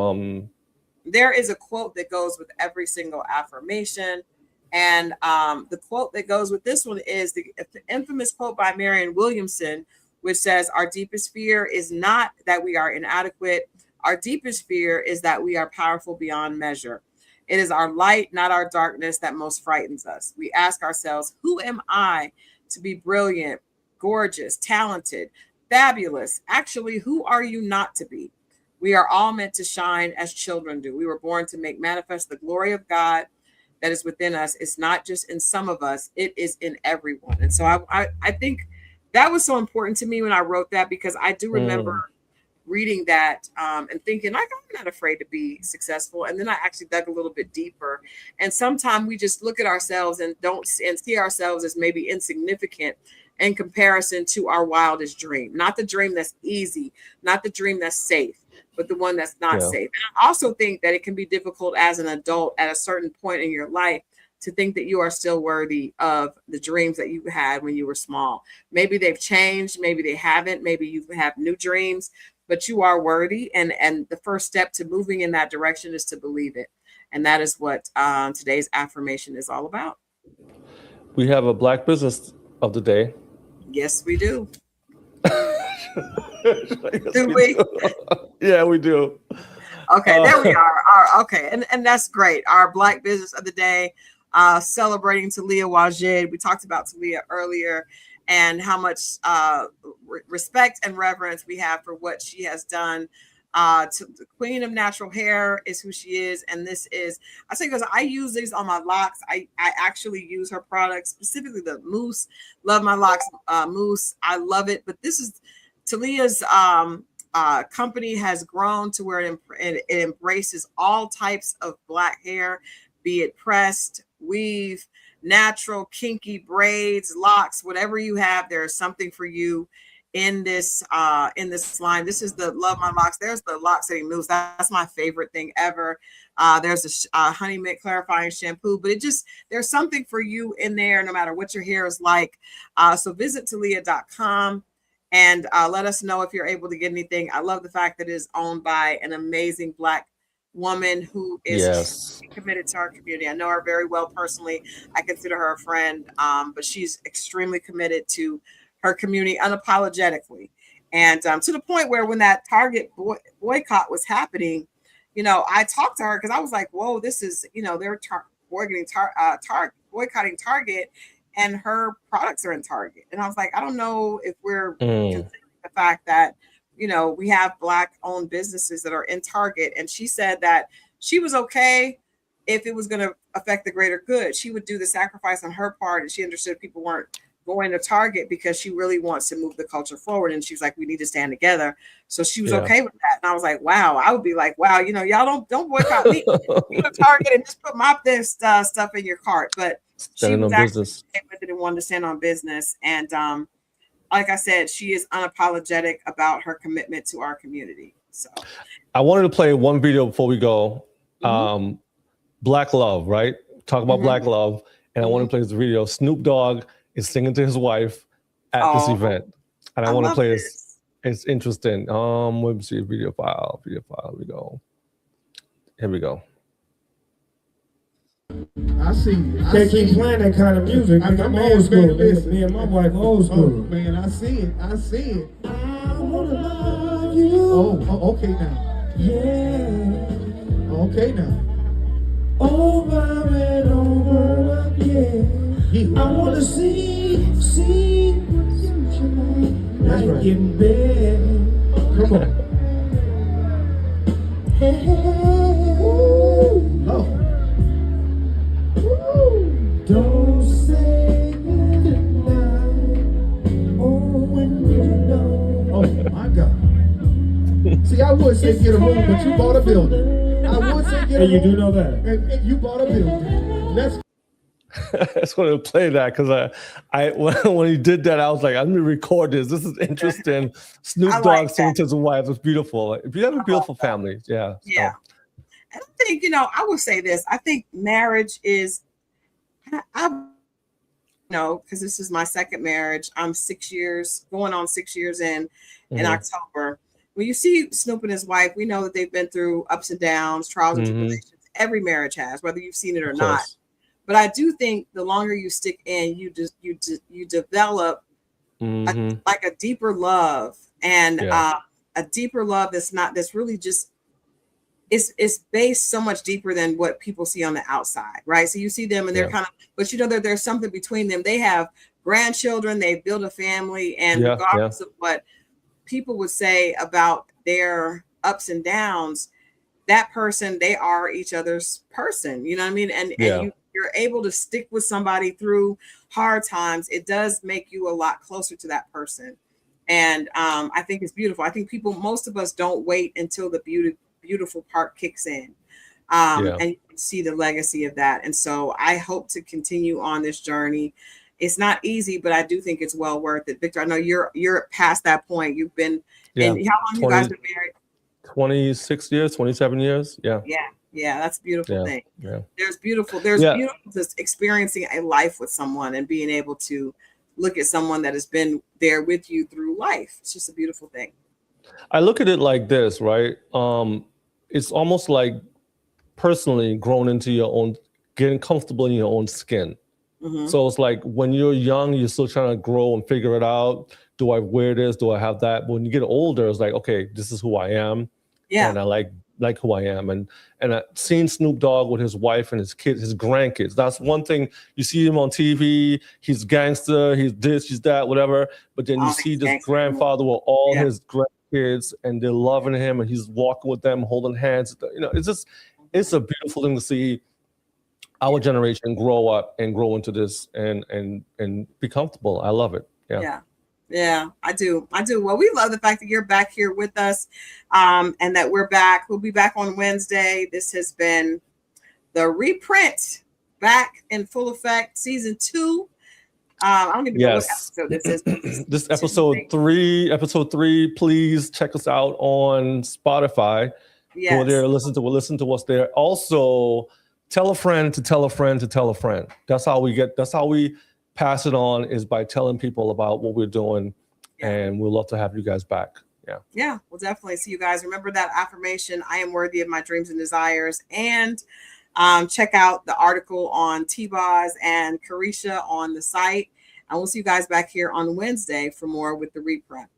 there is a quote that goes with every single affirmation. And the quote that goes with this one is the infamous quote by Marianne Williamson, which says, our deepest fear is not that we are inadequate. Our deepest fear is that we are powerful beyond measure. It is our light, not our darkness, that most frightens us. We ask ourselves, who am I to be brilliant, gorgeous, talented, fabulous? Actually, who are you not to be? We are all meant to shine as children do. We were born to make manifest the glory of God that is within us. It's not just in some of us, it is in everyone. And so I think that was so important to me when I wrote that, because I do remember reading that and thinking, like, I'm not afraid to be successful. And then I actually dug a little bit deeper. And sometimes we just look at ourselves and see ourselves as maybe insignificant in comparison to our wildest dream. Not the dream that's easy, not the dream that's safe, but the one that's not safe. And I also think that it can be difficult as an adult at a certain point in your life to think that you are still worthy of the dreams that you had when you were small. Maybe they've changed, maybe they haven't, maybe you have new dreams, but you are worthy. And the first step to moving in that direction is to believe it. And that is what today's affirmation is all about. We have a Black business of the day. Yes, we do. Do we? Yeah, we do. Okay, there we are. Okay, and that's great. Our Black business of the day, celebrating Talia Wajid. We talked about Talia earlier and how much respect and reverence we have for what she has done. To the queen of natural hair is who she is. And this is, I say, because I use these on my locks. I actually use her products, specifically the mousse. Love my locks mousse. I love it. But this is Talia's company has grown to where it embraces all types of Black hair, be it pressed, weave, natural, kinky, braids, locks, whatever you have, there is something for you in this line. This is the Love My Locks. There's the lock setting mousse. That's my favorite thing ever. There's a honey mint clarifying shampoo, but there's something for you in there no matter what your hair is like. So visit Talia.com and let us know if you're able to get anything. I love the fact that it is owned by an amazing Black woman who is committed to our community. I know her very well personally. I consider her a friend, but she's extremely committed to her community unapologetically. And to the point where when that Target boycott was happening, I talked to her because I was like, whoa, this is, they're boycotting Target and her products are in Target. And I was like, I don't know if we're considering the fact that we have Black owned businesses that are in Target. And she said that she was okay if it was going to affect the greater good. She would do the sacrifice on her part. And she understood people weren't going to Target because she really wants to move the culture forward. And she was like, we need to stand together. So she was okay with that. And I was like, wow, I would be like, wow, y'all don't boycott me. You go to Target and just put this stuff in your cart. But she was actually with it and wanted to stand on business. And like I said, she is unapologetic about her commitment to our community. So I wanted to play one video before we go. Black Love, right? Talk about Black Love. And I want to play this video. Snoop Dogg is singing to his wife at this event. And I want to play this. It's interesting. Let me see, video file. Here we go. Here we go. I see. Can't keep playing that kind of music. I'm old school. Me and my wife old school. Oh, man, I see it. I wanna love you. Oh, okay now. Yeah. Okay now. Over and over again. Yeah. I wanna see that's right. In bed. Come on. Hey. Oh. Don't say goodnight. Oh, when you know. Oh my God. See, I would say get a room, but you bought a building. I would say get a room. And you do know that. And you bought a building. I just wanted to play that because when he did that, I was like, let me record this. This is interesting. Snoop Dogg singing to his wife. It's beautiful. If you have a beautiful family, yeah. Yeah. So. And I think, I will say this. I think marriage is, because this is my second marriage. I'm 6 years, going on 6 years in October. When you see Snoop and his wife, we know that they've been through ups and downs, trials and tribulations. Every marriage has, whether you've seen it or not. But I do think the longer you stick in, you develop a deeper love, and a deeper love that's really just it's based so much deeper than what people see on the outside, right? So you see them and they're kind of, but that there's something between them. They have grandchildren, they build a family, and regardless of what people would say about their ups and downs, that person, they are each other's person. You know what I mean? And you're able to stick with somebody through hard times. It does make you a lot closer to that person. And I think it's beautiful. I think most of us don't wait until the beautiful part kicks in. And you can see the legacy of that. And so I hope to continue on this journey. It's not easy, but I do think it's well worth it. Victor, I know you're past that point. You've been, and how long you guys been married? 26 years, 27 years. Yeah, that's a beautiful thing. There's beautiful just experiencing a life with someone and being able to look at someone that has been there with you through life. It's just a beautiful thing. I look at it like this, right? It's almost like personally growing into your own, getting comfortable in your own skin. So it's like when you're young, you're still trying to grow and figure it out. Do I wear this? Do I have that? But when you get older, it's like, okay, this is who I am. Yeah. And I like who I am. And I've seen Snoop Dogg with his wife and his kids, his grandkids. That's one thing. You see him on TV, he's gangster, he's this, he's that, whatever. But then you see this grandfather with all his grandkids and they're loving him and he's walking with them, holding hands. It's a beautiful thing to see our generation grow up and grow into this and be comfortable. I love it. Yeah, I do. Well, we love the fact that you're back here with us, and that we're back. We'll be back on Wednesday. This has been the Reprint, back in full effect, season 2. I don't even know what episode this is. This episode 3. Episode 3. Please check us out on Spotify. Go there, listen to what's there. Also, tell a friend to tell a friend to tell a friend. That's how we pass it on, is by telling people about what we're doing. And we'll love to have you guys back. Yeah, we'll definitely see you guys. Remember that affirmation, I am worthy of my dreams and desires. And check out the article on T-Boz and Carisha on the site. And we'll see you guys back here on Wednesday for more with the Reprint.